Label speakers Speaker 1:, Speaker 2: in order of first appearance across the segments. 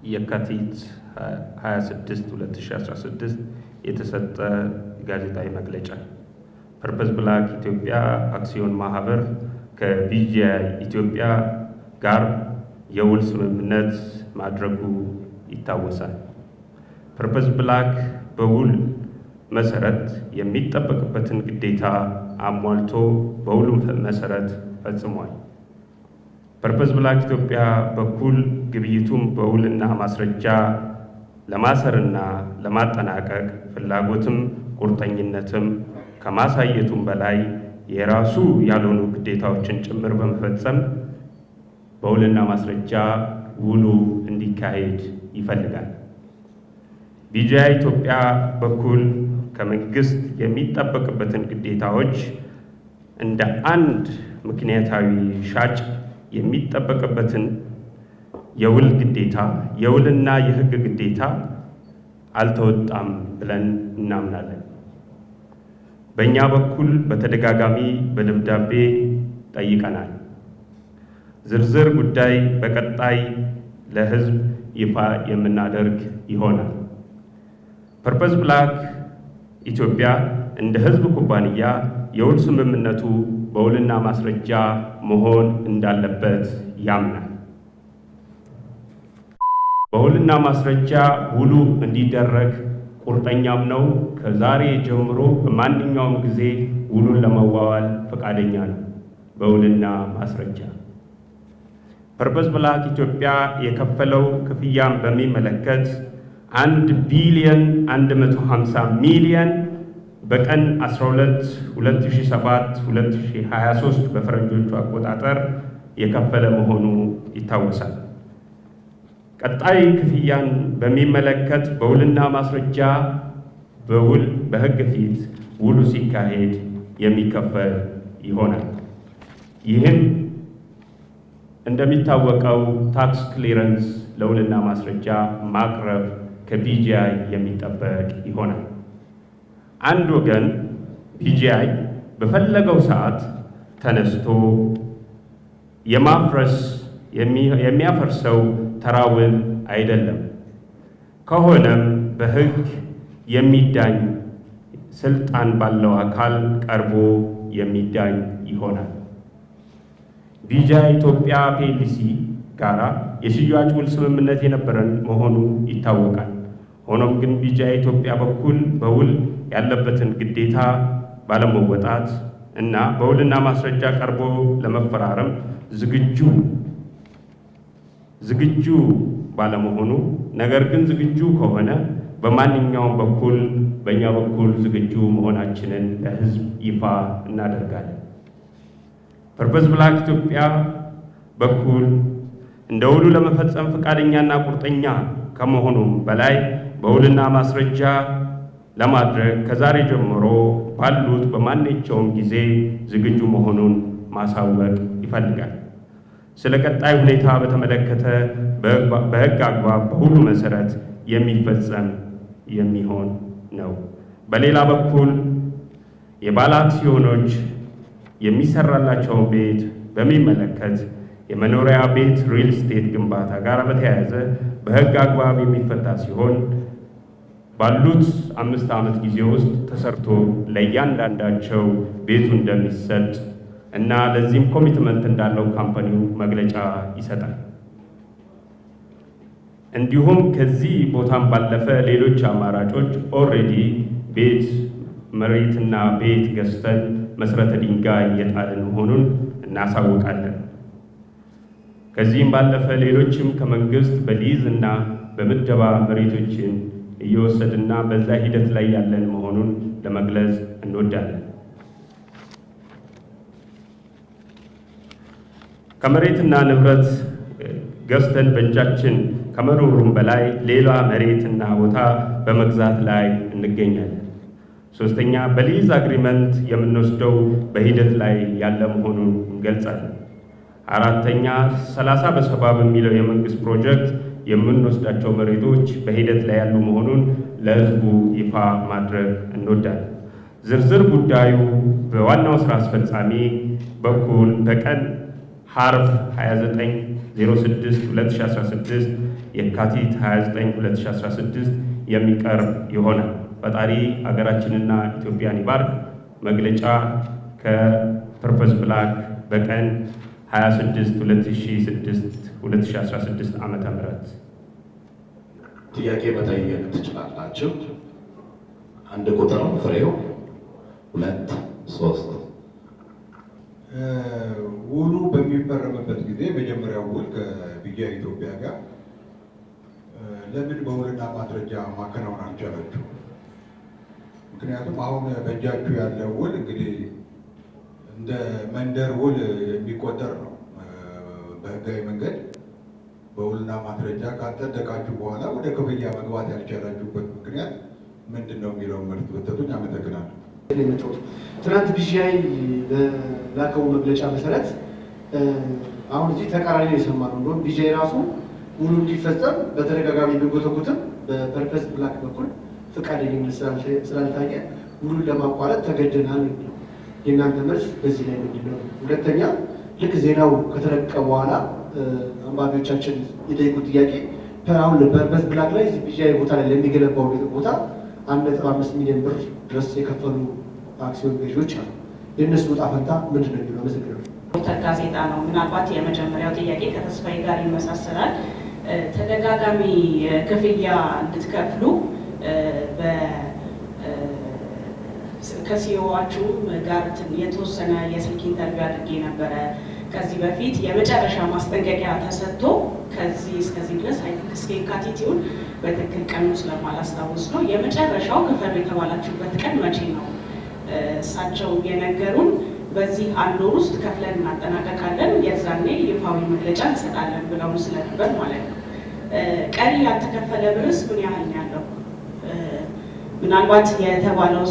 Speaker 1: የካቲት 26 2016 የተሰጠ ጋዜጣዊ መግለጫ ፐርፐዝ ብላክ ኢትዮጵያ አክሲዮን ማህበር ከቢጂአይ ኢትዮጵያ ጋር የውል ስምምነት ማድረጉ ይታወሳል። ፐርፐዝ ብላክ በውል መሰረት የሚጠበቅበትን ግዴታ አሟልቶ በውሉ መሰረት ፈጽሟል። ፐርፐዝ ብላክ ኢትዮጵያ በኩል ግብይቱን በውልና ማስረጃ ለማሰርና ለማጠናቀቅ ፍላጎትም ቁርጠኝነትም ከማሳየቱም በላይ የራሱ ያልሆኑ ግዴታዎችን ጭምር በመፈጸም በውልና ማስረጃ ውሉ እንዲካሄድ ይፈልጋል። ቢጂአይ ኢትዮጵያ በኩል ከመንግስት የሚጠበቅበትን ግዴታዎች እንደ አንድ ምክንያታዊ ሻጭ የሚጠበቅበትን የውል ግዴታ የውልና የሕግ ግዴታ አልተወጣም ብለን እናምናለን። በእኛ በኩል በተደጋጋሚ በደብዳቤ ጠይቀናል። ዝርዝር ጉዳይ በቀጣይ ለሕዝብ ይፋ የምናደርግ ይሆናል። ፐርፐዝ ብላክ ኢትዮጵያ እንደ ሕዝብ ኩባንያ የውል ስምምነቱ በውልና ማስረጃ መሆን እንዳለበት ያምናል። በውልና ማስረጃ ውሉ እንዲደረግ ቁርጠኛም ነው። ከዛሬ ጀምሮ በማንኛውም ጊዜ ውሉን ለመዋዋል ፈቃደኛ ነው። በውልና ማስረጃ ፐርፐዝ ብላክ ኢትዮጵያ የከፈለው ክፍያም በሚመለከት 1 ቢሊዮን 150 ሚሊዮን በቀን 12 2007 2023 በፈረንጆቹ አቆጣጠር የከፈለ መሆኑ ይታወሳል። ቀጣይ ክፍያን በሚመለከት በውልና ማስረጃ በውል በሕግ ፊት ውሉ ሲካሄድ የሚከፈል ይሆናል። ይህም እንደሚታወቀው ታክስ ክሊረንስ ለውልና ማስረጃ ማቅረብ ከቢጂአይ የሚጠበቅ ይሆናል። አንድ ወገን ቢጂአይ በፈለገው ሰዓት ተነስቶ የሚያፈርሰው ተራ ውል አይደለም። ከሆነም በሕግ የሚዳኝ ስልጣን ባለው አካል ቀርቦ የሚዳኝ ይሆናል። ቢጂአይ ኢትዮጵያ ፒኤልሲ ጋራ የሽያጭ ውል ስምምነት የነበረን መሆኑ ይታወቃል። ሆኖም ግን ቢጂአይ ኢትዮጵያ በኩል በውል ያለበትን ግዴታ ባለመወጣት እና በውልና ማስረጃ ቀርቦ ለመፈራረም ዝግጁ ባለመሆኑ፣ ነገር ግን ዝግጁ ከሆነ በማንኛውም በኩል በእኛ በኩል ዝግጁ መሆናችንን ለሕዝብ ይፋ እናደርጋለን። ፐርፐዝ ብላክ ኢትዮጵያ በኩል እንደ ውሉ ለመፈጸም ፈቃደኛና ቁርጠኛ ከመሆኑም በላይ በውልና ማስረጃ ለማድረግ ከዛሬ ጀምሮ ባሉት በማንኛውም ጊዜ ዝግጁ መሆኑን ማሳወቅ ይፈልጋል። ስለ ቀጣይ ሁኔታ በተመለከተ በሕግ አግባብ በሁሉ መሰረት የሚፈጸም የሚሆን ነው። በሌላ በኩል የባለ አክሲዮኖች የሚሰራላቸውን ቤት በሚመለከት የመኖሪያ ቤት ሪል ስቴት ግንባታ ጋር በተያያዘ በሕግ አግባብ የሚፈታ ሲሆን ባሉት 5 ዓመት ጊዜ ውስጥ ተሰርቶ ለእያንዳንዳቸው ቤቱ እንደሚሰጥ እና ለዚህም ኮሚትመንት እንዳለው ካምፓኒው መግለጫ ይሰጣል። እንዲሁም ከዚህ ቦታም ባለፈ ሌሎች አማራጮች ኦልሬዲ ቤት መሬትና ቤት ገዝተን መሰረተ ድንጋይ እየጣልን መሆኑን እናሳውቃለን። ከዚህም ባለፈ ሌሎችም ከመንግስት በሊዝ እና በምደባ መሬቶችን እየወሰድና በዛ ሂደት ላይ ያለን መሆኑን ለመግለጽ እንወዳለን። ከመሬትና ንብረት ገዝተን በእጃችን ከመኖሩም በላይ ሌላ መሬትና ቦታ በመግዛት ላይ እንገኛለን። ሶስተኛ፣ በሊዝ አግሪመንት የምንወስደው በሂደት ላይ ያለ መሆኑን እንገልጻለን። አራተኛ፣ 30 በ70 በሚለው የመንግስት ፕሮጀክት የምንወስዳቸው መሬቶች በሂደት ላይ ያሉ መሆኑን ለሕዝቡ ይፋ ማድረግ እንወዳለን። ዝርዝር ጉዳዩ በዋናው ስራ አስፈጻሚ በኩል በቀን ሐርብ 29/06/2016 የካቲት 29 2016 የሚቀርብ ይሆናል። ፈጣሪ ሀገራችንና ኢትዮጵያን ይባርክ። መግለጫ ከፐርፐዝ ብላክ በቀን 26/2016 ዓመተ ምህረት።
Speaker 2: ጥያቄ መጠየቅ ትችላላችሁ። አንድ ቁጥር ነው ፍሬው 2 3
Speaker 3: ውሉ በሚፈረምበት ጊዜ መጀመሪያው ውል ከቢጂአይ ኢትዮጵያ ጋር ለምን በውልና ማስረጃ ማከናወን አልቻላችሁ? ምክንያቱም አሁን በእጃችሁ ያለ ውል እንግዲህ እንደ መንደር ውል የሚቆጠር ነው። በህጋዊ መንገድ በውልና ማስረጃ ካጸደቃችሁ በኋላ ወደ ክፍያ መግባት ያልቻላችሁበት ምክንያት ምንድን ነው የሚለውን መልስ ብትሰጡኝ አመሰግናለሁ።
Speaker 4: ትናንት ቢጂአይ በላከው መግለጫ መሰረት አሁን እዚህ ተቃራኒ የሰማነው እንደውም ቢጂአይ ራሱ ውሉ እንዲፈጸም በተደጋጋሚ ቢጎተጉትም በፐርፐዝ ብላክ በኩል ፈቃደኝነት ስላልታየ ውሉን ለማቋረጥ ተገደናል ነው። የእናንተ መልስ በዚህ ላይ ምንድን ነው? ሁለተኛ ልክ ዜናው ከተለቀቀ በኋላ አንባቢዎቻችን የጠየቁት ጥያቄ አሁን ፐርፐዝ ብላክ ላይ ቢጂአይ ቦታ ላይ ለሚገነባው ቦታ 1.5 ሚሊዮን ብር ድረስ የከፈሉ አክሲዮን ገዢዎች አሉ። የእነሱ ዕጣ ፈንታ ምንድን ነው የሚለው? አመሰግናለሁ።
Speaker 5: ሪፖርተር ጋዜጣ ነው። ምናልባት የመጀመሪያው ጥያቄ ከተስፋዬ ጋር ይመሳሰላል። ተደጋጋሚ ክፍያ እንድትከፍሉ ከሲኦዋችሁ ጋር የተወሰነ የስልክ ኢንተርቪው አድርጌ ነበረ። ከዚህ በፊት የመጨረሻ ማስጠንቀቂያ ተሰጥቶ ከዚህ እስከዚህ ድረስ እስከ የካቲት ይሁን በትክክል ቀኑ ስለማላስታውስ ነው። የመጨረሻው ክፈሉ የተባላችሁበት ቀን መቼ ነው? እሳቸው የነገሩን በዚህ 1 ወር ውስጥ ከፍለን እናጠናቀቃለን፣ የዛኔ ይፋዊ መግለጫ እንሰጣለን ብለው ስለነበር ማለት ነው። ቀሪ ያልተከፈለ ብርስ ምን ያህል ነው ያለው? ምናልባት የተባለው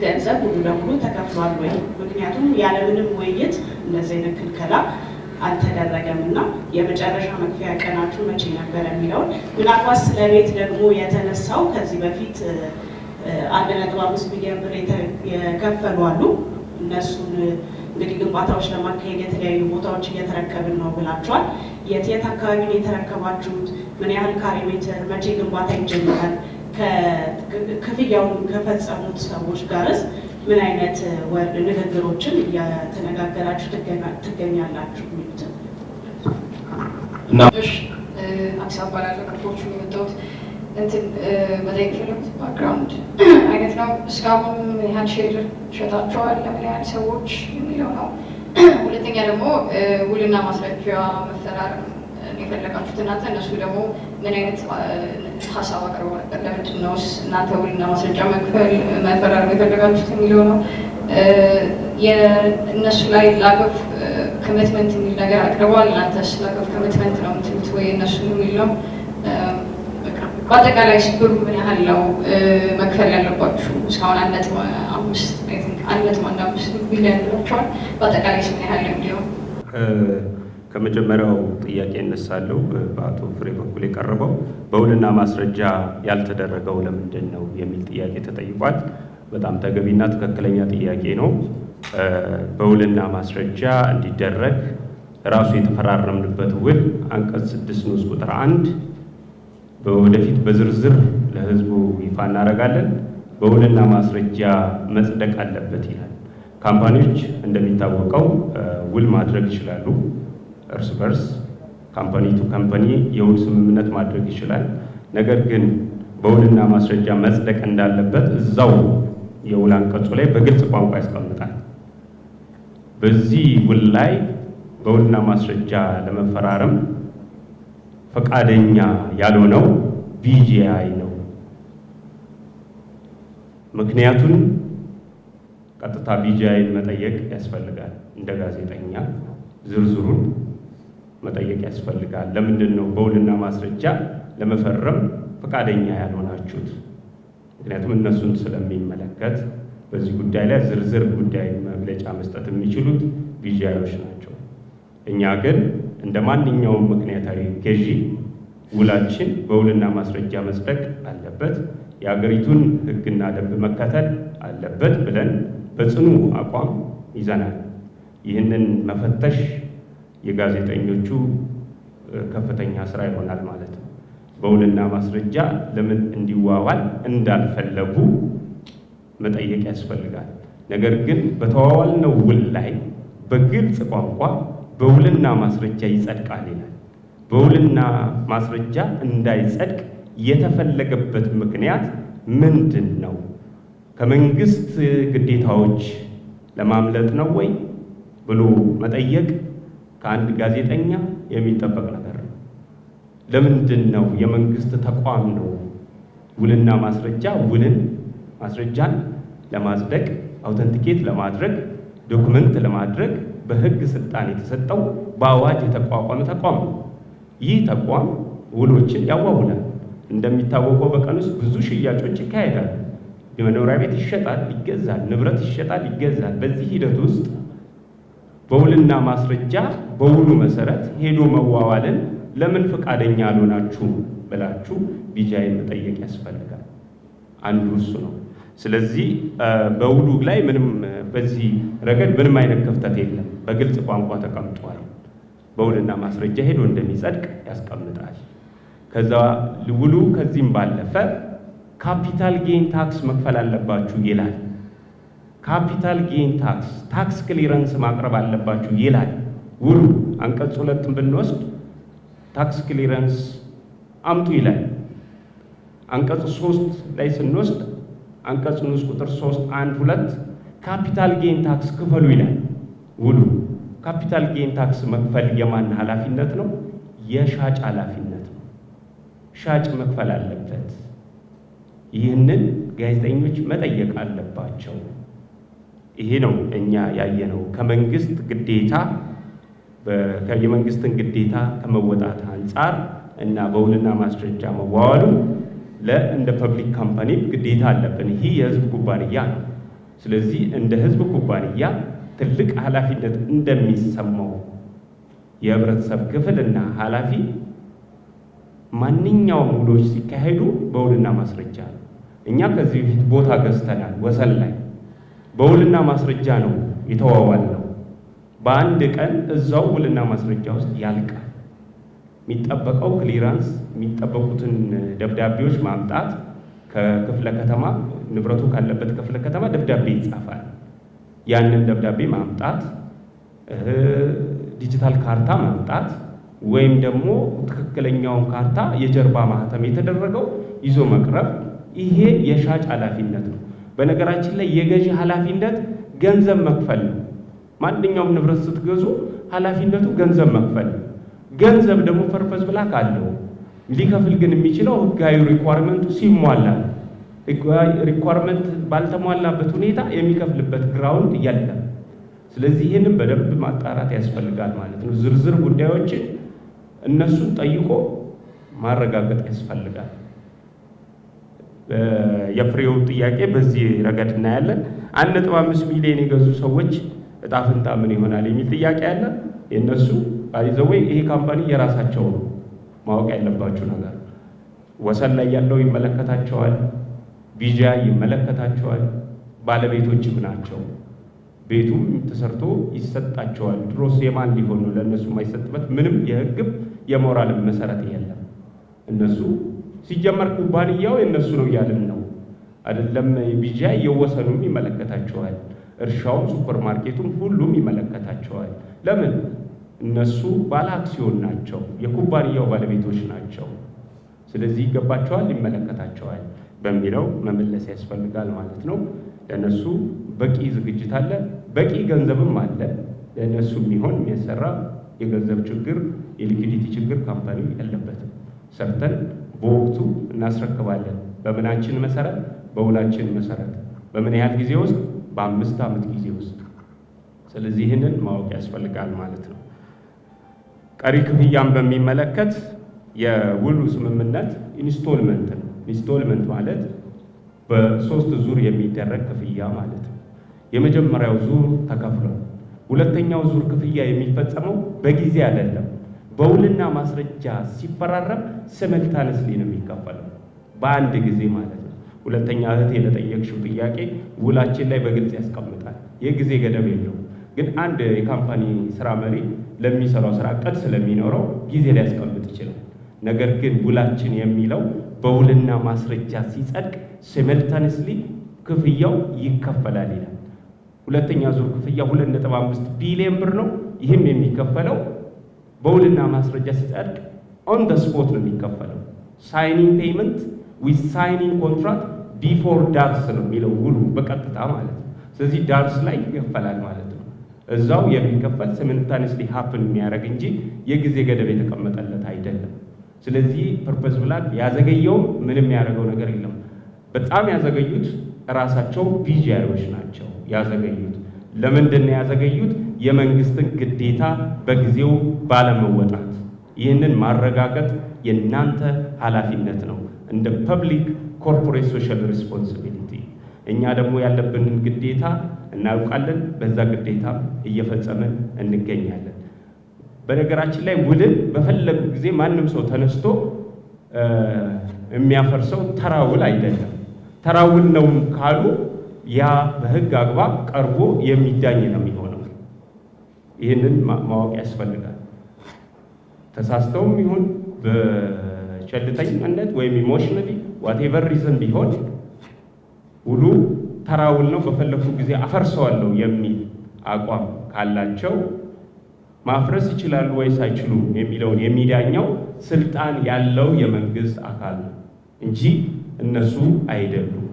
Speaker 5: ገንዘብ ሙሉ ለሙሉ ተከፍሏል ወይ? ምክንያቱም ያለምንም ውይይት እንደዚህ አይነት ክልከላ አልተደረገም እና የመጨረሻ መክፈያ ቀናችሁ መቼ ነበር የሚለውን ምናልባት ስለ ቤት ደግሞ የተነሳው ከዚህ በፊት 1.5 ሚሊዮን ብር የከፈሉ አሉ። እነሱን እንግዲህ ግንባታዎች ለማካሄድ የተለያዩ ቦታዎች እየተረከብን ነው ብላችኋል። የት አካባቢ ነው የተረከባችሁት? ምን ያህል ካሬ ሜትር? መቼ ግንባታ ይጀምራል? ክፍያውን ከፈጸሙት ሰዎች ጋርስ ምን አይነት ንግግሮችን እያተነጋገራችሁ ትገኛላችሁ? የሚሉትን
Speaker 6: አዲስ አበባ ላለ ክፍሎቹ የመጣሁት እንትን መጠየቅ የፈለጉት ባክግራውንድ አይነት ነው። እስካሁን ምን ያህል ሼር ሸጣችኋል? ለምን ያህል ሰዎች የሚለው ነው። ሁለተኛ ደግሞ ውልና ማስረጃ መፈራረም የፈለጋችሁት እናንተ፣ እነሱ ደግሞ ምን አይነት ሀሳብ አቅርበው ነበር? ለምንድን ነው እናንተ ውልና ማስረጃ መፈራረም የፈለጋችሁት የሚለው ነው። የእነሱ ላይ ላክ ኦፍ ኮሚትመንት የሚል ነገር አቅርበዋል። እናንተስ ላክ ኦፍ ኮሚትመንት ነው የምትሉት ወይ እነሱ የሚል ነው? በአጠቃላይ ብሩ ምን ያህል ነው መክፈል ያለባችሁ? እስካሁን 1.5 ቢሊዮን ብላችኋል። በአጠቃላይ ምን ያህል ነው የሚለው?
Speaker 1: ከመጀመሪያው ጥያቄ እነሳለሁ። በአቶ ፍሬ በኩል የቀረበው በውልና ማስረጃ ያልተደረገው ለምንድን ነው የሚል ጥያቄ ተጠይቋል። በጣም ተገቢና ትክክለኛ ጥያቄ ነው። በውልና ማስረጃ እንዲደረግ ራሱ የተፈራረምንበት ውል አንቀጽ 6 ንዑስ ቁጥር 1 ወደፊት በዝርዝር ለሕዝቡ ይፋ እናደርጋለን። በውልና ማስረጃ መጽደቅ አለበት ይላል። ካምፓኒዎች እንደሚታወቀው ውል ማድረግ ይችላሉ። እርስ በርስ ካምፓኒ ቱ ካምፓኒ የውል ስምምነት ማድረግ ይችላል። ነገር ግን በውልና ማስረጃ መጽደቅ እንዳለበት እዛው የውል አንቀጹ ላይ በግልጽ ቋንቋ ያስቀምጣል። በዚህ ውል ላይ በውልና ማስረጃ ለመፈራረም ፈቃደኛ ያልሆነው ቢጂአይ ነው። ምክንያቱም ቀጥታ ቢጂአይን መጠየቅ ያስፈልጋል። እንደ ጋዜጠኛ ዝርዝሩን መጠየቅ ያስፈልጋል። ለምንድን ነው በውልና ማስረጃ ለመፈረም ፈቃደኛ ያልሆናችሁት? ምክንያቱም እነሱን ስለሚመለከት በዚህ ጉዳይ ላይ ዝርዝር ጉዳይ መግለጫ መስጠት የሚችሉት ቢጂአዮች ናቸው። እኛ ግን እንደ ማንኛውም ምክንያታዊ ገዢ ውላችን በውልና ማስረጃ መጽደቅ አለበት፣ የሀገሪቱን ሕግና ደንብ መከተል አለበት ብለን በጽኑ አቋም ይዘናል። ይህንን መፈተሽ የጋዜጠኞቹ ከፍተኛ ስራ ይሆናል ማለት ነው። በውልና ማስረጃ ለምን እንዲዋዋል እንዳልፈለጉ መጠየቅ ያስፈልጋል። ነገር ግን በተዋዋልነው ውል ላይ በግልጽ ቋንቋ በውልና ማስረጃ ይጸድቃል ይላል። በውልና ማስረጃ እንዳይጸድቅ የተፈለገበት ምክንያት ምንድን ነው? ከመንግስት ግዴታዎች ለማምለጥ ነው ወይ ብሎ መጠየቅ ከአንድ ጋዜጠኛ የሚጠበቅ ነገር ነው። ለምንድን ነው የመንግስት ተቋም ነው ውልና ማስረጃን ለማጽደቅ አውተንቲኬት ለማድረግ ዶክመንት ለማድረግ በህግ ስልጣን የተሰጠው በአዋጅ የተቋቋመ ተቋም ነው። ይህ ተቋም ውሎችን ያዋውላል። እንደሚታወቀው በቀን ውስጥ ብዙ ሽያጮች ይካሄዳል። የመኖሪያ ቤት ይሸጣል፣ ይገዛል፣ ንብረት ይሸጣል፣ ይገዛል። በዚህ ሂደት ውስጥ በውልና ማስረጃ በውሉ መሰረት ሄዶ መዋዋልን ለምን ፈቃደኛ አልሆናችሁ ብላችሁ ቢጃይ መጠየቅ ያስፈልጋል። አንዱ እሱ ነው። ስለዚህ በውሉ ላይ ምንም በዚህ ረገድ ምንም አይነት ክፍተት የለም። በግልጽ ቋንቋ ተቀምጧል። በውልና ማስረጃ ሄዶ እንደሚጸድቅ ያስቀምጣል። ከዛ ውሉ ከዚህም ባለፈ ካፒታል ጌን ታክስ መክፈል አለባችሁ ይላል። ካፒታል ጌን ታክስ ክሊረንስ ማቅረብ አለባችሁ ይላል ውሉ። አንቀጽ 2 ብንወስድ ታክስ ክሊረንስ አምጡ ይላል። አንቀጽ 3 ላይ ስንወስድ አንቀጽ ንዑስ ቁጥር 3(1)(2) ካፒታል ጌን ታክስ ክፈሉ ይላል ውሉ። ካፒታል ጌን ታክስ መክፈል የማን ኃላፊነት ነው? የሻጭ ኃላፊነት ነው። ሻጭ መክፈል አለበት። ይህንን ጋዜጠኞች መጠየቅ አለባቸው። ይሄ ነው እኛ ያየነው ከመንግስት ግዴታ የመንግስትን ግዴታ ከመወጣት አንጻር እና በውልና ማስረጃ መዋዋሉ እንደ ፐብሊክ ካምፓኒ ግዴታ አለብን። ይህ የህዝብ ኩባንያ ነው። ስለዚህ እንደ ህዝብ ኩባንያ ትልቅ ኃላፊነት እንደሚሰማው የህብረተሰብ ክፍልና ኃላፊ ማንኛውም ውሎች ሲካሄዱ በውልና ማስረጃ ነው። እኛ ከዚህ በፊት ቦታ ገዝተናል። ወሰን ላይ በውልና ማስረጃ ነው የተዋዋልነው። በአንድ ቀን እዛው ውልና ማስረጃ ውስጥ ያልቃል። የሚጠበቀው ክሊራንስ የሚጠበቁትን ደብዳቤዎች ማምጣት ከክፍለ ከተማ ንብረቱ ካለበት ክፍለ ከተማ ደብዳቤ ይጻፋል። ያንን ደብዳቤ ማምጣት፣ ዲጂታል ካርታ ማምጣት ወይም ደግሞ ትክክለኛውን ካርታ የጀርባ ማህተም የተደረገው ይዞ መቅረብ፣ ይሄ የሻጭ ኃላፊነት ነው። በነገራችን ላይ የገዢ ኃላፊነት ገንዘብ መክፈል ነው። ማንኛውም ንብረት ስትገዙ ኃላፊነቱ ገንዘብ መክፈል ነው። ገንዘብ ደግሞ ፐርፐዝ ብላክ አለው። ሊከፍል ግን የሚችለው ህጋዊ ሪኳርመንቱ ሲሟላ፣ ህጋዊ ሪኳርመንት ባልተሟላበት ሁኔታ የሚከፍልበት ግራውንድ የለም። ስለዚህ ይህንን በደንብ ማጣራት ያስፈልጋል ማለት ነው። ዝርዝር ጉዳዮችን እነሱን ጠይቆ ማረጋገጥ ያስፈልጋል። የፍሬው ጥያቄ በዚህ ረገድ እናያለን። 1.5 ሚሊዮን የገዙ ሰዎች እጣ ፈንታ ምን ይሆናል የሚል ጥያቄ አለ። የነሱ ባይዘወይ ይሄ ካምፓኒ የራሳቸው ነው። ማወቅ ያለባችሁ ነገር ወሰን ላይ ያለው ይመለከታቸዋል፣ ቢጃይ ይመለከታቸዋል፣ ባለቤቶችም ናቸው። ቤቱም ተሰርቶ ይሰጣቸዋል። ድሮስ የማን ሊሆን ነው? ለእነሱ የማይሰጥበት ምንም የህግም የሞራልም መሰረት የለም። እነሱ ሲጀመር ኩባንያው የእነሱ ነው እያልን ነው አይደለም። ቢጃይ የወሰኑም ይመለከታቸዋል፣ እርሻውም፣ ሱፐር ማርኬቱም ሁሉም ይመለከታቸዋል። ለምን? እነሱ ባለ አክሲዮን ናቸው፣ የኩባንያው ባለቤቶች ናቸው። ስለዚህ ይገባቸዋል፣ ይመለከታቸዋል በሚለው መመለስ ያስፈልጋል ማለት ነው። ለእነሱ በቂ ዝግጅት አለ፣ በቂ ገንዘብም አለ። ለእነሱ የሚሆን የሚያሰራ የገንዘብ ችግር የሊኩዲቲ ችግር ካምፓኒው የለበትም። ሰርተን በወቅቱ እናስረክባለን። በምናችን መሰረት? በውላችን መሰረት። በምን ያህል ጊዜ ውስጥ? በ5 ዓመት ጊዜ ውስጥ። ስለዚህ ይህንን ማወቅ ያስፈልጋል ማለት ነው። ቀሪ ክፍያን በሚመለከት የውሉ ስምምነት ኢንስቶልመንት ነው። ኢንስቶልመንት ማለት በ3 ዙር የሚደረግ ክፍያ ማለት ነው። የመጀመሪያው ዙር ተከፍሏል። ሁለተኛው ዙር ክፍያ የሚፈጸመው በጊዜ አይደለም። በውልና ማስረጃ ሲፈራረም ሲመልታነስሊ ነው የሚከፈለው፣ በአንድ ጊዜ ማለት ነው። ሁለተኛ እህቴ ለጠየቅሽው ጥያቄ ውላችን ላይ በግልጽ ያስቀምጣል። የጊዜ ገደብ የለውም። ግን አንድ የካምፓኒ ስራ መሪ ለሚሰራው ስራ ቀጥ ስለሚኖረው ጊዜ ሊያስቀምጥ ይችላል። ነገር ግን ውላችን የሚለው በውልና ማስረጃ ሲጸድቅ ሲመልታኒስሊ ክፍያው ይከፈላል ይላል። ሁለተኛ ዙር ክፍያ 2.5 ቢሊዮን ብር ነው። ይህም የሚከፈለው በውልና ማስረጃ ሲጸድቅ ኦን ደ ስፖት ነው የሚከፈለው። ሳይኒንግ ፔይመንት ዊዝ ሳይኒንግ ኮንትራክት ቢፎር ዳርስ ነው የሚለው ውሉ በቀጥታ ማለት ነው። ስለዚህ ዳርስ ላይ ይከፈላል ማለት ነው። እዛው የሚከፈል ሲመልታኒስሊ ሀፕን የሚያደርግ እንጂ የጊዜ ገደብ የተቀመጠለት አይደለም። ስለዚህ ፐርፐዝ ብላክ ያዘገየውም ምንም ያደረገው ነገር የለም። በጣም ያዘገዩት ራሳቸው ቢጂአይዎች ናቸው ያዘገዩት። ለምንድን ነው ያዘገዩት? የመንግስትን ግዴታ በጊዜው ባለመወጣት። ይህንን ማረጋገጥ የእናንተ ኃላፊነት ነው እንደ ፐብሊክ ኮርፖሬት ሶሻል ሪስፖንሲቢሊቲ። እኛ ደግሞ ያለብንን ግዴታ እናውቃለን። በዛ ግዴታ እየፈጸምን እንገኛለን። በነገራችን ላይ ውልን በፈለጉ ጊዜ ማንም ሰው ተነስቶ የሚያፈርሰው ተራ ውል አይደለም። ተራ ውል ነው ካሉ ያ በህግ አግባብ ቀርቦ የሚዳኝ ነው የሚሆነው። ይህንን ማወቅ ያስፈልጋል። ተሳስተውም ይሁን በቸልተኝነት ወይም ኢሞሽናሊ ዋቴቨር ሪዝን ቢሆን ውሉ ተራ ውል ነው በፈለጉ ጊዜ አፈርሰዋለሁ የሚል አቋም ካላቸው ማፍረስ ይችላሉ ወይስ አይችሉም የሚለውን የሚዳኘው ስልጣን ያለው የመንግስት አካል ነው እንጂ እነሱ አይደሉም።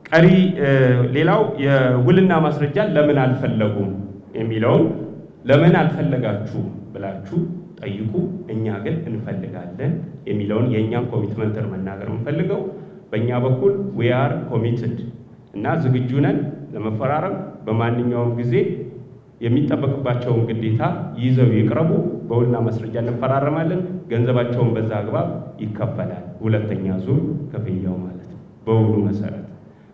Speaker 1: ቀሪ ሌላው የውልና ማስረጃ ለምን አልፈለጉም የሚለውን ለምን አልፈለጋችሁ ብላችሁ ጠይቁ። እኛ ግን እንፈልጋለን የሚለውን የእኛን ኮሚትመንት መናገር የምንፈልገው በእኛ በኩል we are committed እና ዝግጁ ነን ለመፈራረም። በማንኛውም ጊዜ የሚጠበቅባቸውን ግዴታ ይዘው ይቅረቡ። በውልና ማስረጃ እንፈራረማለን። ገንዘባቸውን በዛ አግባብ ይከፈላል። ሁለተኛ ዙር ክፍያው ማለት ነው በውሉ መሰረት።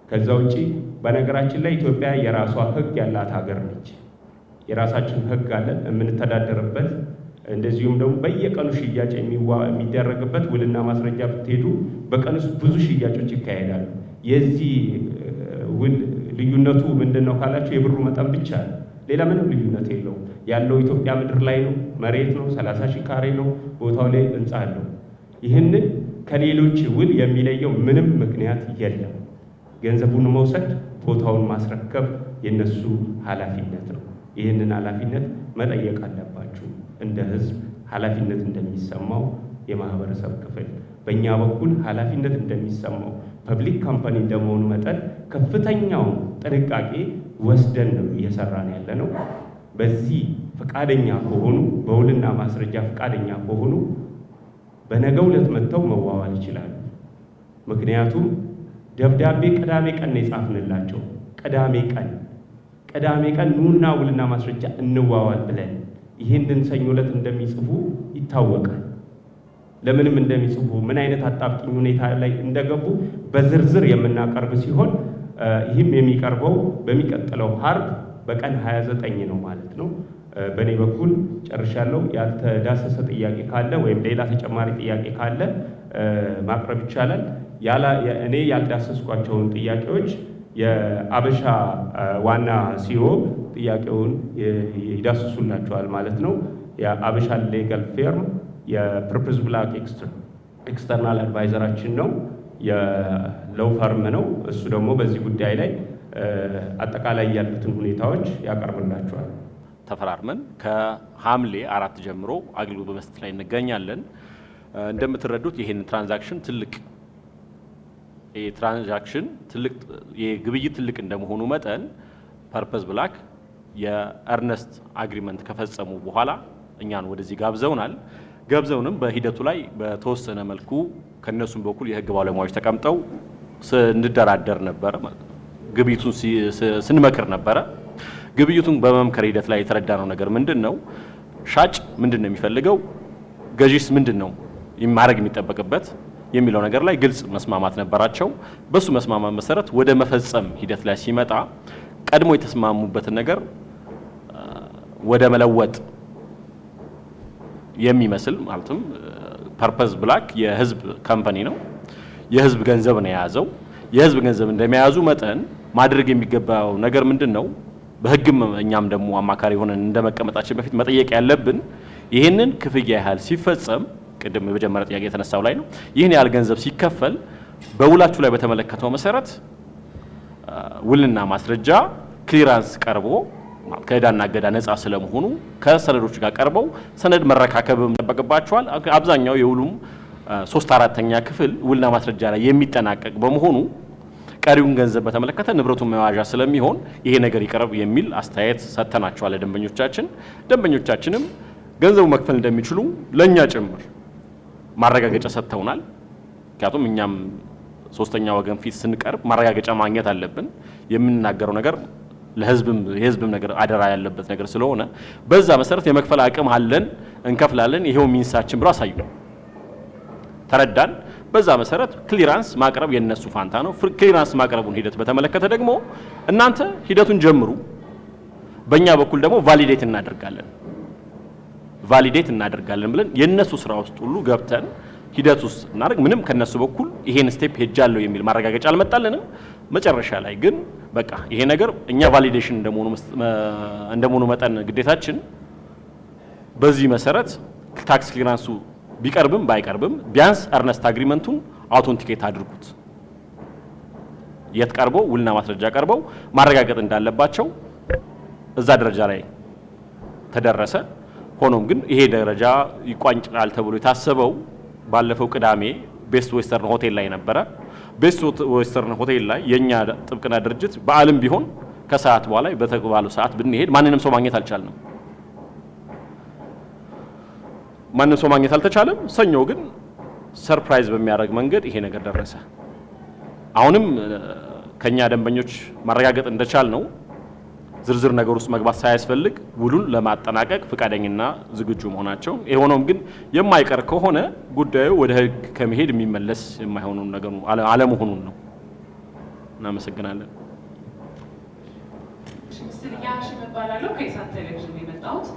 Speaker 1: ከዛ ውጪ በነገራችን ላይ ኢትዮጵያ የራሷ ህግ ያላት ሀገር ነች። የራሳችን ህግ አለን የምንተዳደርበት። እንደዚሁም ደግሞ በየቀኑ ሽያጭ የሚደረግበት ውልና ማስረጃ ብትሄዱ በቀን ውስጥ ብዙ ሽያጮች ይካሄዳሉ። የዚህ ውል ልዩነቱ ምንድነው ካላችሁ የብሩ መጠን ብቻ ነው። ሌላ ምንም ልዩነት የለውም። ያለው ኢትዮጵያ ምድር ላይ ነው፣ መሬት ነው፣ 30,000 ካሬ ነው፣ ቦታው ላይ ህንጻ አለው። ይህንን ከሌሎች ውል የሚለየው ምንም ምክንያት የለም። ገንዘቡን መውሰድ፣ ቦታውን ማስረከብ የነሱ ኃላፊነት ነው። ይህንን ኃላፊነት መጠየቅ አለባችሁ። እንደ ህዝብ ኃላፊነት እንደሚሰማው የማህበረሰብ ክፍል በእኛ በኩል ኃላፊነት እንደሚሰማው ፐብሊክ ካምፓኒ እንደመሆኑ መጠን ከፍተኛው ጥንቃቄ ወስደን ነው እየሰራን ያለ ነው። በዚህ ፈቃደኛ ከሆኑ በውልና ማስረጃ ፈቃደኛ ከሆኑ በነገው ዕለት መጥተው መዋዋል ይችላሉ። ምክንያቱም ደብዳቤ ቅዳሜ ቀን ነው የጻፍንላቸው። ቅዳሜ ቀን ኑና ውልና ማስረጃ እንዋዋል ብለን ይህንን ሰኞ ዕለት እንደሚጽፉ ይታወቃል። ለምንም እንደሚጽፉ ምን አይነት አጣብቂኝ ሁኔታ ላይ እንደገቡ በዝርዝር የምናቀርብ ሲሆን ይህም የሚቀርበው በሚቀጥለው ሐርብ በቀን 29 ነው ማለት ነው። በእኔ በኩል ጨርሻለሁ። ያልተዳሰሰ ጥያቄ ካለ ወይም ሌላ ተጨማሪ ጥያቄ ካለ ማቅረብ ይቻላል። እኔ ያልዳሰስኳቸውን ጥያቄዎች የአበሻ ዋና ሲኦ ጥያቄውን ይዳስሱላቸዋል ማለት ነው። የአበሻ ሌጋል ፌርም የፐርፐዝ ብላክ ኤክስተርናል አድቫይዘራችን ነው፣ የለው ፈርም ነው። እሱ ደግሞ በዚህ ጉዳይ ላይ አጠቃላይ ያሉትን ሁኔታዎች ያቀርብላቸዋል።
Speaker 7: ተፈራርመን ከሐምሌ 4 ጀምሮ አገልግሎት በመስጠት ላይ እንገኛለን። እንደምትረዱት ይሄን ትራንዛክሽን የግብይት ትልቅ እንደመሆኑ መጠን ፐርፐዝ ብላክ የእርነስት አግሪመንት ከፈጸሙ በኋላ እኛን ወደዚህ ጋብዘውንም በሂደቱ ላይ በተወሰነ መልኩ ከነሱም በኩል የህግ ባለሙያዎች ተቀምጠው ስንደራደር ነበረ። ግብይቱን ስንመክር ነበረ። ግብይቱን በመምከር ሂደት ላይ የተረዳነው ነገር ምንድነው? ሻጭ ምንድነው የሚፈልገው፣ ገዢስ ምንድነው ማድረግ የሚጠበቅበት የሚለው ነገር ላይ ግልጽ መስማማት ነበራቸው። በሱ መስማማት መሰረት ወደ መፈጸም ሂደት ላይ ሲመጣ ቀድሞ የተስማሙበትን ነገር ወደ መለወጥ የሚመስል ማለትም ፐርፐዝ ብላክ የህዝብ ካምፓኒ ነው። የህዝብ ገንዘብ ነው የያዘው። የህዝብ ገንዘብ እንደሚያዙ መጠን ማድረግ የሚገባው ነገር ምንድነው? በህግም እኛም ደግሞ አማካሪ ሆነን እንደመቀመጣችን በፊት መጠየቅ ያለብን ይህንን ክፍያ ያህል ሲፈጸም ቅድም በመጀመሪያ ጥያቄ የተነሳው ላይ ነው። ይህን ያህል ገንዘብ ሲከፈል በውላችሁ ላይ በተመለከተው መሰረት ውልና ማስረጃ ክሊራንስ ቀርቦ ከዕዳና እገዳ ነፃ ስለመሆኑ ከሰነዶች ጋር ቀርበው ሰነድ መረካከብም ይጠበቅባቸዋል። አብዛኛው የውሉም 3/4 ክፍል ውልና ማስረጃ ላይ የሚጠናቀቅ በመሆኑ ቀሪውን ገንዘብ በተመለከተ ንብረቱን መያዣ ስለሚሆን ይሄ ነገር ይቀርብ የሚል አስተያየት ሰጥተናቸዋል ደንበኞቻችን። ደንበኞቻችንም ገንዘቡ መክፈል እንደሚችሉ ለኛ ጭምር ማረጋገጫ ሰጥተውናል። ምክንያቱም እኛም ሶስተኛ ወገን ፊት ስንቀርብ ማረጋገጫ ማግኘት አለብን። የምንናገረው ነገር የህዝብም ነገር አደራ ያለበት ነገር ስለሆነ በዛ መሰረት የመክፈል አቅም አለን፣ እንከፍላለን፣ ይሄው ሚንሳችን ብሎ አሳዩ። ተረዳን። በዛ መሰረት ክሊራንስ ማቅረብ የነሱ ፋንታ ነው። ክሊራንስ ማቅረቡን ሂደት በተመለከተ ደግሞ እናንተ ሂደቱን ጀምሩ፣ በእኛ በኩል ደግሞ ቫሊዴት እናደርጋለን ብለን የነሱ ስራ ውስጥ ሁሉ ገብተን ሂደት ውስጥ እናደርግ። ምንም ከነሱ በኩል ይሄን ስቴፕ ሄጃለሁ የሚል ማረጋገጫ አልመጣልንም። መጨረሻ ላይ ግን በቃ ይሄ ነገር እኛ ቫሊዴሽን እንደመሆኑ መጠን ግዴታችን በዚህ መሰረት ታክስ ክሊራንሱ ቢቀርብም ባይቀርብም ቢያንስ እርነስት አግሪመንቱን አውቶንቲኬት አድርጉት። የት ቀርበው ውልና ማስረጃ ቀርበው ማረጋገጥ እንዳለባቸው እዛ ደረጃ ላይ ተደረሰ። ሆኖም ግን ይሄ ደረጃ ይቋንጫል ተብሎ የታሰበው ባለፈው ቅዳሜ ቤስት ዌስተርን ሆቴል ላይ ነበረ። ቤስት ዌስተርን ሆቴል ላይ የኛ ጥብቅና ድርጅት በዓልም ቢሆን ከሰዓት በኋላ በተባለው ሰዓት ብንሄድ ማንንም ሰው ማግኘት አልቻልንም። ማንንም ሰው ማግኘት አልተቻለም። ሰኞ ግን ሰርፕራይዝ በሚያደርግ መንገድ ይሄ ነገር ደረሰ። አሁንም ከኛ ደንበኞች ማረጋገጥ እንደቻል ነው ዝርዝር ነገር ውስጥ መግባት ሳያስፈልግ ውሉን ለማጠናቀቅ ፍቃደኝና ዝግጁ መሆናቸው። የሆነውም ግን የማይቀር ከሆነ ጉዳዩ ወደ ህግ ከመሄድ የሚመለስ የማይሆነው ነገር አለመሆኑን ነው። እናመሰግናለን።
Speaker 8: ያሽ መባላለሁ ከኢሳት ቴሌቪዥን የመጣሁት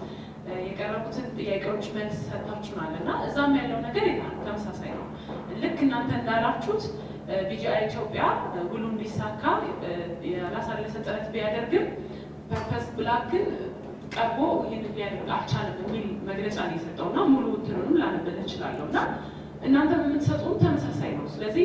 Speaker 8: የቀረቡትን ጥያቄዎች መልስ ሰጥታችሁናልና እዛም ያለው ነገር ተመሳሳይ ነው። ልክ እናንተ እንዳላችሁት ቢጂአይ ኢትዮጵያ ውሉ እንዲሳካ ያላሳለሰ ጥረት ቢያደርግም ፐርፐስ ብላክን ቀርቦ ይህን ሊያደርግ አልቻለም የሚል መግለጫ ነው የሰጠውና ሙሉ እንትኑንም ላነብልህ እችላለሁና እናንተ የምትሰጡን ተመሳሳይ ነው። ስለዚህ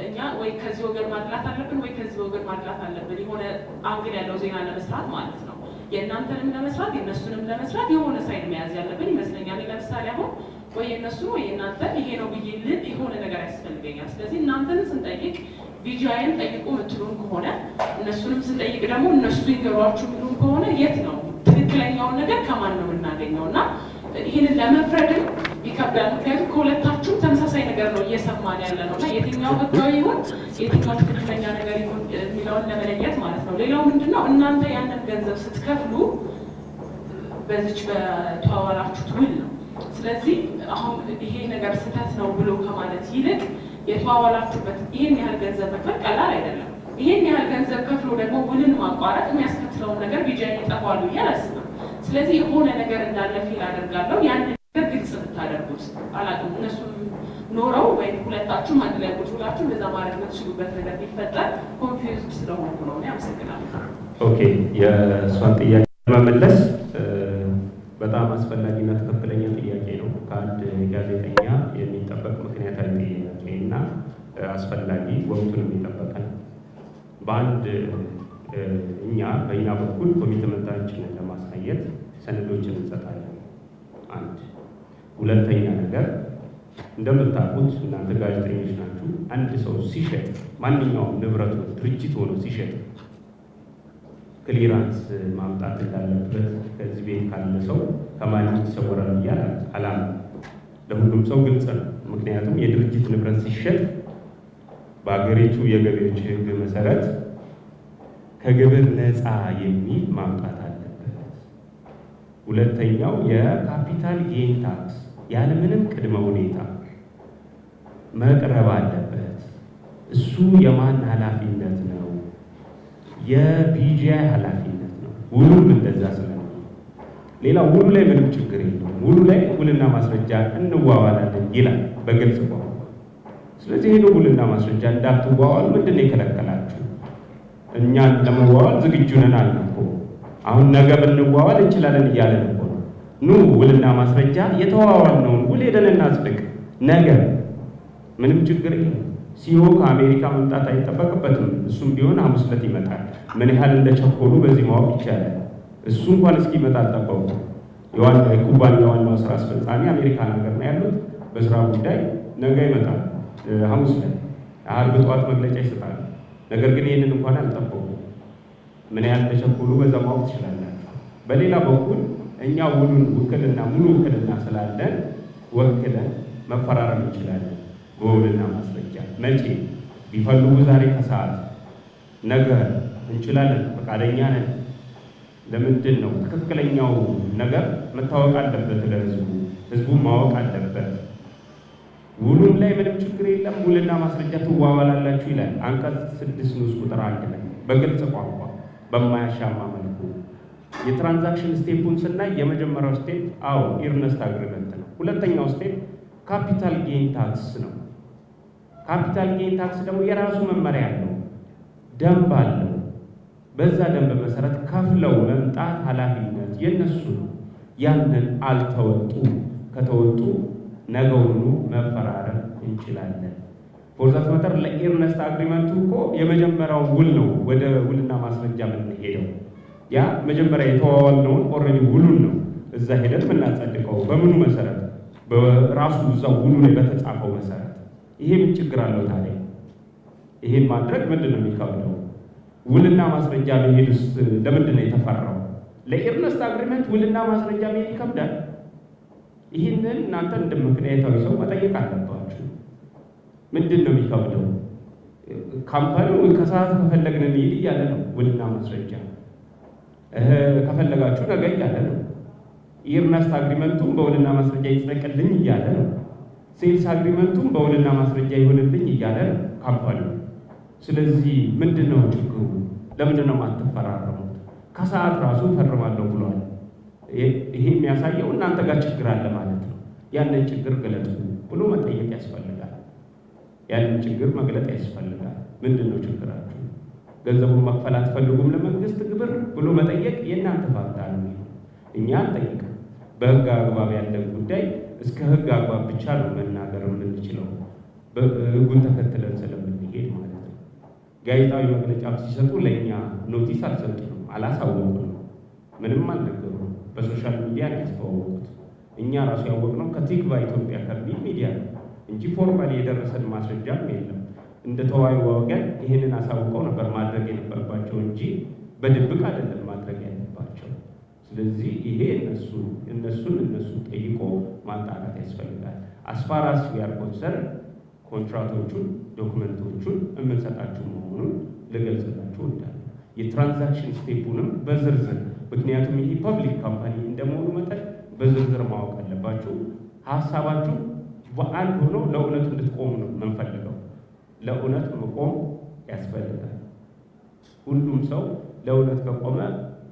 Speaker 8: እኛ ወይ ከዚህ ወገን ማድላት አለብን ወይ ከዚህ ወገን ማድላት አለብን፣ የሆነ አንግል ያለው ዜና ለመስራት ማለት ነው። የእናንተንም ለመስራት የእነሱንም ለመስራት የሆነ ሳይድ መያዝ ያለብን ይመስለኛል። ለምሳሌ አሁን ወይ የእነሱ ወይ የእናንተ ይሄ ነው ብዬ ልል የሆነ ነገር ያስፈልገኛል። ስለዚህ እናንተን ስንጠይቅ ቢጂአይን ጠይቁ ምትሉን ከሆነ እነሱንም ስንጠይቅ ደግሞ እነሱ ይገሯችሁ ምሉን ከሆነ የት ነው ትክክለኛውን ነገር ከማን ነው የምናገኘው? እና ይህንን ለመፍረድም ይከብዳል። ምክንያቱም ከሁለታችሁም ተመሳሳይ ነገር ነው እየሰማን ያለ ነው እና የትኛው ህጋዊ ይሁን የትኛው ትክክለኛ ነገር ይሁን የሚለውን ለመለየት ማለት ነው። ሌላው ምንድነው እናንተ ያንን ገንዘብ ስትከፍሉ በዚች በተዋዋላችሁት ውል ነው። ስለዚህ አሁን ይሄ ነገር ስህተት ነው ብሎ ከማለት ይልቅ የተዋዋላችሁበት ይሄን ያህል ገንዘብ መክፈል ቀላል አይደለም። ይሄን ያህል ገንዘብ ከፍሎ ደግሞ ውልን ማቋረጥ የሚያስከትለውን ነገር ቢጂአይ ይጠፋሉ እያላስብም። ስለዚህ የሆነ ነገር እንዳለ ፊል አደርጋለሁ። ያን ነገር ግልጽ ብታደርጉት አላውቅም። እነሱም ኖረው ወይም ሁለታችሁም አንድ ላይ ቁጭ ብላችሁ እንደዛ ማድረግ የምትችሉበት ነገር ቢፈጠር ኮንፊውዝድ ስለሆንኩ ነው። አመሰግናለሁ።
Speaker 1: ኦኬ፣ የእሷን ጥያቄ ለመመለስ በጣም አስፈላጊና ትክክለኛ ጥያቄ ነው። ከአንድ ጋዜጠኛ የሚጠበቅ ምክንያታዊ ጥያቄ እና አስፈላጊ ወቅቱን የሚጠበቅ ነው። በአንድ በእኛ በኩል ኮሚትመንታችንን ለማሳየት ሰነዶችን እንሰጣለን። አንድ ሁለተኛ ነገር እንደምታውቁት እናንተ ጋዜጠኞች ናችሁ። አንድ ሰው ሲሸጥ ማንኛውም ንብረቱ ድርጅት ሆኖ ሲሸጥ ክሊራንስ ማምጣት እንዳለበት ከዚህ ቤት ካለ ሰው ከማንም ይሰወራል እያለ አላም ለሁሉም ሰው ግልጽ ነው። ምክንያቱም የድርጅት ንብረት ሲሸጥ በአገሪቱ የገቢዎች ሕግ መሰረት ከግብር ነፃ የሚል ማምጣት አለበት። ሁለተኛው የካፒታል ጌን ታክስ ያለምንም ቅድመ ሁኔታ መቅረብ አለበት። እሱ የማን ኃላፊነት ነው? የቢጂአይ ኃላፊነት ነው። ውሉም እንደዛ ስለሆነ ሌላ ውሉ ላይ ምንም ችግር የለውም። ውሉ ላይ ውልና ማስረጃ እንዋዋላለን ይላል በግልጽ ቋንቋ። ስለዚህ ሄዶ ውልና ማስረጃ እንዳትዋዋሉ ምንድን ነው የከለከላችሁ? እኛን ለመዋዋል ዝግጁ ነን አልን እኮ። አሁን ነገ ብንዋዋል እንችላለን እያለን እኮ ነው። ኑ ውልና ማስረጃ የተዋዋልነውን ውል ሄደን እናጽድቅ። ነገ ምንም ችግር የለም። ሲኦ ከአሜሪካ መምጣት አይጠበቅበትም። እሱም ቢሆን ሐሙስ ዕለት ይመጣል። ምን ያህል እንደቸኮሉ በዚህ ማወቅ ይቻላል። እሱ እንኳን እስኪመጣ አልጠበቁ። የኩባንያ ዋናው ስራ አስፈጻሚ አሜሪካን ሀገር ነው ያሉት። በስራ ጉዳይ ነገ ይመጣል። ሐሙስ ዕለት ዓርብ ጠዋት መግለጫ ይሰጣል። ነገር ግን ይህንን እንኳን አልጠበቁ። ምን ያህል እንደቸኮሉ በዛ ማወቅ ትችላላችሁ። በሌላ በኩል እኛ ውሉን ውክልና ሙሉ ውክልና ስላለን ወክለን መፈራረም እንችላለን በውልና ማስረጃ። መቼ ቢፈልጉ ዛሬ ከሰዓት፣ ነገ እንችላለን፣ ፈቃደኛ ነን። ለምንድን ነው ትክክለኛው ነገር መታወቅ አለበት ለህዝቡ፣ ህዝቡን ማወቅ አለበት። ውሉም ላይ ምንም ችግር የለም። ውልና ማስረጃ ትዋዋላላችሁ ይላል አንቀጽ 6 ንዑስ ቁጥር 1 ላይ በግልጽ ቋንቋ በማያሻማ መልኩ። የትራንዛክሽን ስቴፑን ስናይ የመጀመሪያው ስቴፕ ኢርነስት አግሪመንት ነው። ሁለተኛው ስቴፕ ካፒታል ጌን ታክስ ነው። ካፒታል ጌን ታክስ ደግሞ የራሱ መመሪያ አለው፣ ደንብ አለው። በዛ ደንብ መሰረት ከፍለው መምጣት ኃላፊነት የነሱ ነው። ያንን አልተወጡ። ከተወጡ ነገውኑ መፈራረም እንችላለን። ፎርዛት መተር ለኢርነስት አግሪመንቱ እኮ የመጀመሪያው ውል ነው። ወደ ውልና ማስረጃ የምንሄደው ያ መጀመሪያ የተዋዋልነውን ኦልሬዲ ውሉን ነው እዛ ሄደን የምናጸድቀው። በምኑ መሰረት? በራሱ እዛው ውሉ ላይ በተጻፈው መሰረት። ይሄ ምን ችግር አለው ታዲያ? ይሄን ማድረግ ምንድን ነው የሚከብደው? ውልና ማስረጃ መሄድስ ለምንድን ነው የተፈራው? ለኢርነስት አግሪመንት ውልና ማስረጃ መሄድ ይከብዳል። ይህንን እናንተ እንደ ምክንያታዊ ሰው መጠየቅ አለባችሁ። ምንድን ነው የሚከብደው? ካምፓኒው ከሰዓት ከፈለግን እንሂድ እያለ ነው። ውልና ማስረጃ ከፈለጋችሁ ነገ እያለ ነው። ኢርነስት አግሪመንቱም በውልና ማስረጃ ይጸድቅልኝ እያለ ነው። ሴልስ አግሪመንቱም በውልና ማስረጃ ይሆንልኝ እያለ ነው ካምፓኒው። ስለዚህ ምንድን ነው ችግሩ? ለምንድን ነው የማትፈራረሙት? ከሰዓት ራሱ ፈርማለሁ ብሏል። ይሄ የሚያሳየው እናንተ ጋር ችግር አለ ማለት ነው። ያንን ችግር ገለጡ ብሎ መጠየቅ ያስፈልጋል። ያንን ችግር መግለጥ ያስፈልጋል። ምንድን ነው ችግራችሁ? ገንዘቡን መክፈል አትፈልጉም ለመንግስት ግብር ብሎ መጠየቅ የእናንተ ፋንታ ነው። እኛ አንጠይቅም። በህግ አግባብ ያለን ጉዳይ እስከ ህግ አግባብ ብቻ ነው መናገር የምንችለው፣ ህጉን ተከትለን ስለምንሄድ ማለት ነው። ጋዜጣዊ መግለጫ ሲሰጡ ለእኛ ኖቲስ አልሰጡንም፣ አላሳወቁንም፣ ምንም አልነገሩም። በሶሻል ሚዲያ ነው ያስተዋወቁት። እኛ ራሱ ያወቅነው ከቲክቫ ኢትዮጵያ ከሚል ሚዲያ ነው እንጂ ፎርማሊ የደረሰን ማስረጃም የለም። እንደ ተወያዩ ወገን ይህንን አሳውቀው ነበር ማድረግ የነበረባቸው እንጂ በድብቅ አይደለም ማድረግ ያለባቸው። ስለዚህ ይሄ እነሱን ጠይቆ ማጣራት ያስፈልጋል። አስፋራስ ዊአር ኮንሰርን ኮንትራክቶቹን ዶክመንቶቹን የምንሰጣችሁ መሆኑን ልገልጽላችሁ እወዳለሁ። የትራንዛክሽን ስቴፑንም በዝርዝር ምክንያቱም ይህ ፐብሊክ ካምፓኒ እንደመሆኑ መጠን በዝርዝር ማወቅ አለባችሁ። ሀሳባችሁ በአንድ ሆኖ ለእውነት እንድትቆሙ ነው የምንፈልገው። ለእውነት መቆም ያስፈልጋል። ሁሉም ሰው ለእውነት ከቆመ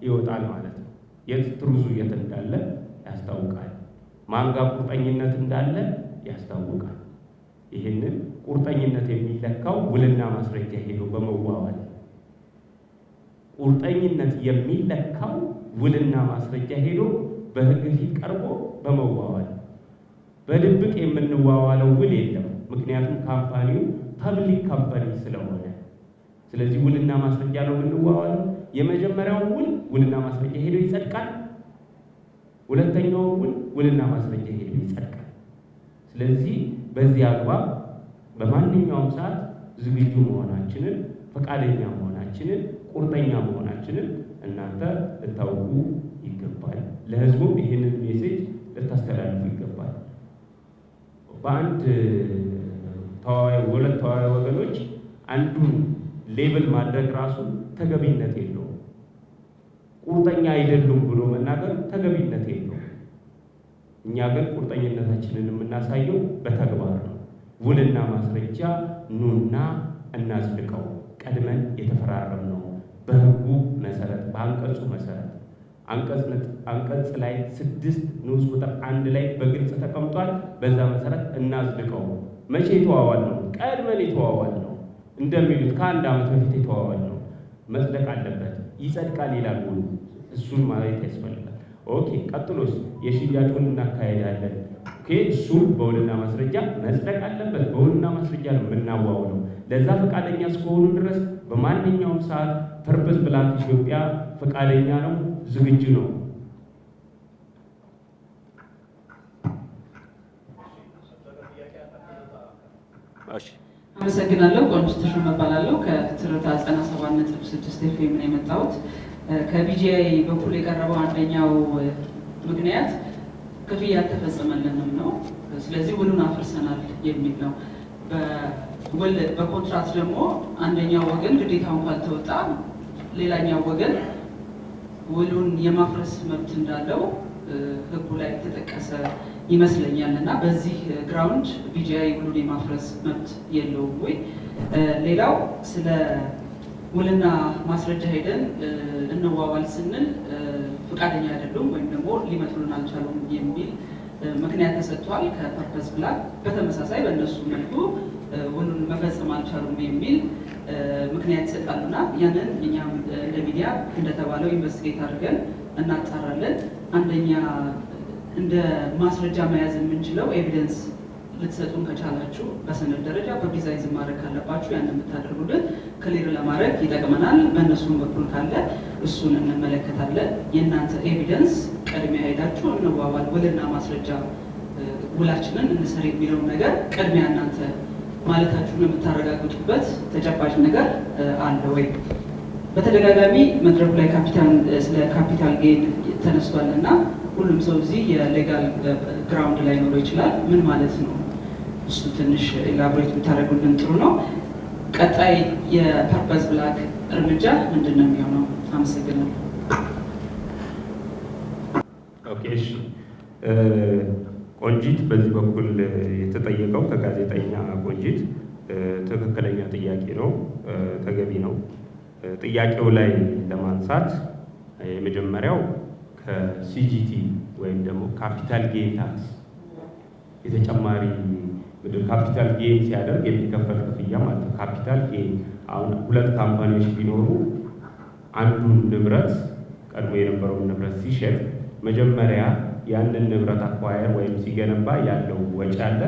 Speaker 1: ይወጣል ማለት ነው። ትሩዙ የት እንዳለ ያስታውቃል። ማንጋ ቁርጠኝነት እንዳለ ያስታውቃል። ይህንን ቁርጠኝነት የሚለካው ውልና ማስረጃ ሄዶ በመዋዋል ቁርጠኝነት የሚለካው ውልና ማስረጃ ሄዶ በህግ ፊት ቀርቦ በመዋዋል። በድብቅ የምንዋዋለው ውል የለም። ምክንያቱም ካምፓኒው ፐብሊክ ካምፓኒ ስለሆነ፣ ስለዚህ ውልና ማስረጃ ነው የምንዋዋለው። የመጀመሪያው ውልና ማስረጃ ሄዶ ይጸድቃል። ሁለተኛው ውልና ማስረጃ ሄዶ ይጸድቃል። ስለዚህ በዚህ አግባብ በማንኛውም ሰዓት ዝግጁ መሆናችንን፣ ፈቃደኛ መሆናችንን፣ ቁርጠኛ መሆናችንን እናንተ ልታውቁ ይገባል። ለህዝቡም ይህንን ሜሴጅ ልታስተላልፉ ይገባል። በአንድ ሁለት ተዋዋይ ወገኖች አንዱን ሌብል ማድረግ ራሱ ተገቢነት የለውም። ቁርጠኛ አይደሉም ብሎ መናገር ተገቢነት የለውም። እኛ ግን ቁርጠኝነታችንን የምናሳየው በተግባር ነው። ውልና ማስረጃ ኑና እናጽድቀው። ቀድመን የተፈራረምነው በህጉ መሰረት በአንቀጹ መሰረት አንቀጽ ላይ 6 ንዑስ ቁጥር 1 ላይ በግልጽ ተቀምጧል። በዛ መሰረት እናጽድቀው። መቼ የተዋዋል ነው? ቀድመን የተዋዋል ነው። እንደሚሉት ከ1 ዓመት በፊት የተዋዋል ነው። መጽደቅ አለበት። ይጸድቃል ይላል ውሉ። እሱን ማየት ያስፈልጋል። ኦኬ ቀጥሎስ የሽያጩን እናካሄዳለን። ኦኬ እሱም በውልና ማስረጃ መጽደቅ አለበት። በውልና ማስረጃ ነው የምናዋውለው። ለዛ ፈቃደኛ እስከሆኑ ድረስ በማንኛውም ሰዓት ፐርፐዝ ብላክ ኢትዮጵያ ፈቃደኛ ነው፣ ዝግጁ ነው።
Speaker 9: አመሰግናለሁ። ቆንጅት ተሾመ እባላለሁ። ከትርታ 97.6 ኤፍኤም ነው የመጣሁት። ከቢጂአይ በኩል የቀረበው አንደኛው ምክንያት ክፍያ አልተፈጸመልንም ነው። ስለዚህ ውሉን አፍርሰናል የሚል ነው። በኮንትራክት ደግሞ አንደኛው ወገን ግዴታውን ካልተወጣ ሌላኛው ወገን ውሉን የማፍረስ መብት እንዳለው ሕጉ ላይ የተጠቀሰ ይመስለኛል እና በዚህ ግራውንድ ቢጂአይ ውሉን የማፍረስ መብት የለውም ወይ? ሌላው ስለ ውልና ማስረጃ ሄደን እንዋዋል ስንል ፈቃደኛ አይደሉም ወይም ደግሞ ሊመጡልን አልቻሉም የሚል ምክንያት ተሰጥቷል ከፐርፐዝ ብላክ። በተመሳሳይ በእነሱ መልኩ ውሉን መፈጸም አልቻሉም የሚል ምክንያት ይሰጣሉና ያንን እኛም እንደ ሚዲያ እንደተባለው ኢንቨስቲጌት አድርገን እናጣራለን። አንደኛ እንደ ማስረጃ መያዝ የምንችለው ኤቪደንስ ልትሰጡን ከቻላችሁ በሰነድ ደረጃ ፐብሊሳይዝ ማድረግ ካለባችሁ ያን የምታደርጉልን ክሊር ለማድረግ ይጠቅመናል። በእነሱም በኩል ካለ እሱን እንመለከታለን። የእናንተ ኤቪደንስ ቅድሚያ ሄዳችሁ እንዋዋል ውልና ማስረጃ ውላችንን እንሰር የሚለውን ነገር ቅድሚያ እናንተ ማለታችሁን የምታረጋግጡበት ተጨባጭ ነገር አለ ወይ? በተደጋጋሚ መድረኩ ላይ ስለ ካፒታል ጌን ተነስቷል እና ሁሉም ሰው እዚህ የሌጋል ግራውንድ ላይ ኖረው ይችላል። ምን ማለት ነው? እሱ ትንሽ ኤላቦሬት ብታደርጉልን ጥሩ ነው። ቀጣይ የፐርፐዝ ብላክ እርምጃ ምንድን ነው የሚሆነው? አመሰግናለሁ።
Speaker 1: ኦኬ እሺ፣ ቆንጂት በዚህ በኩል የተጠየቀው ከጋዜጠኛ ቆንጂት ትክክለኛ ጥያቄ ነው፣ ተገቢ ነው። ጥያቄው ላይ ለማንሳት የመጀመሪያው ከሲጂቲ ወይም ደግሞ ካፒታል ጌን ታክስ የተጨማሪ ካፒታል ጌን ሲያደርግ የሚከፈል ክፍያ ማለት ነው። ካፒታል ጌን አሁን ሁለት ካምፓኒዎች ቢኖሩ አንዱን ንብረት ቀድሞ የነበረውን ንብረት ሲሸጥ መጀመሪያ ያንን ንብረት አኳየር ወይም ሲገነባ ያለው ወጪ አለ፣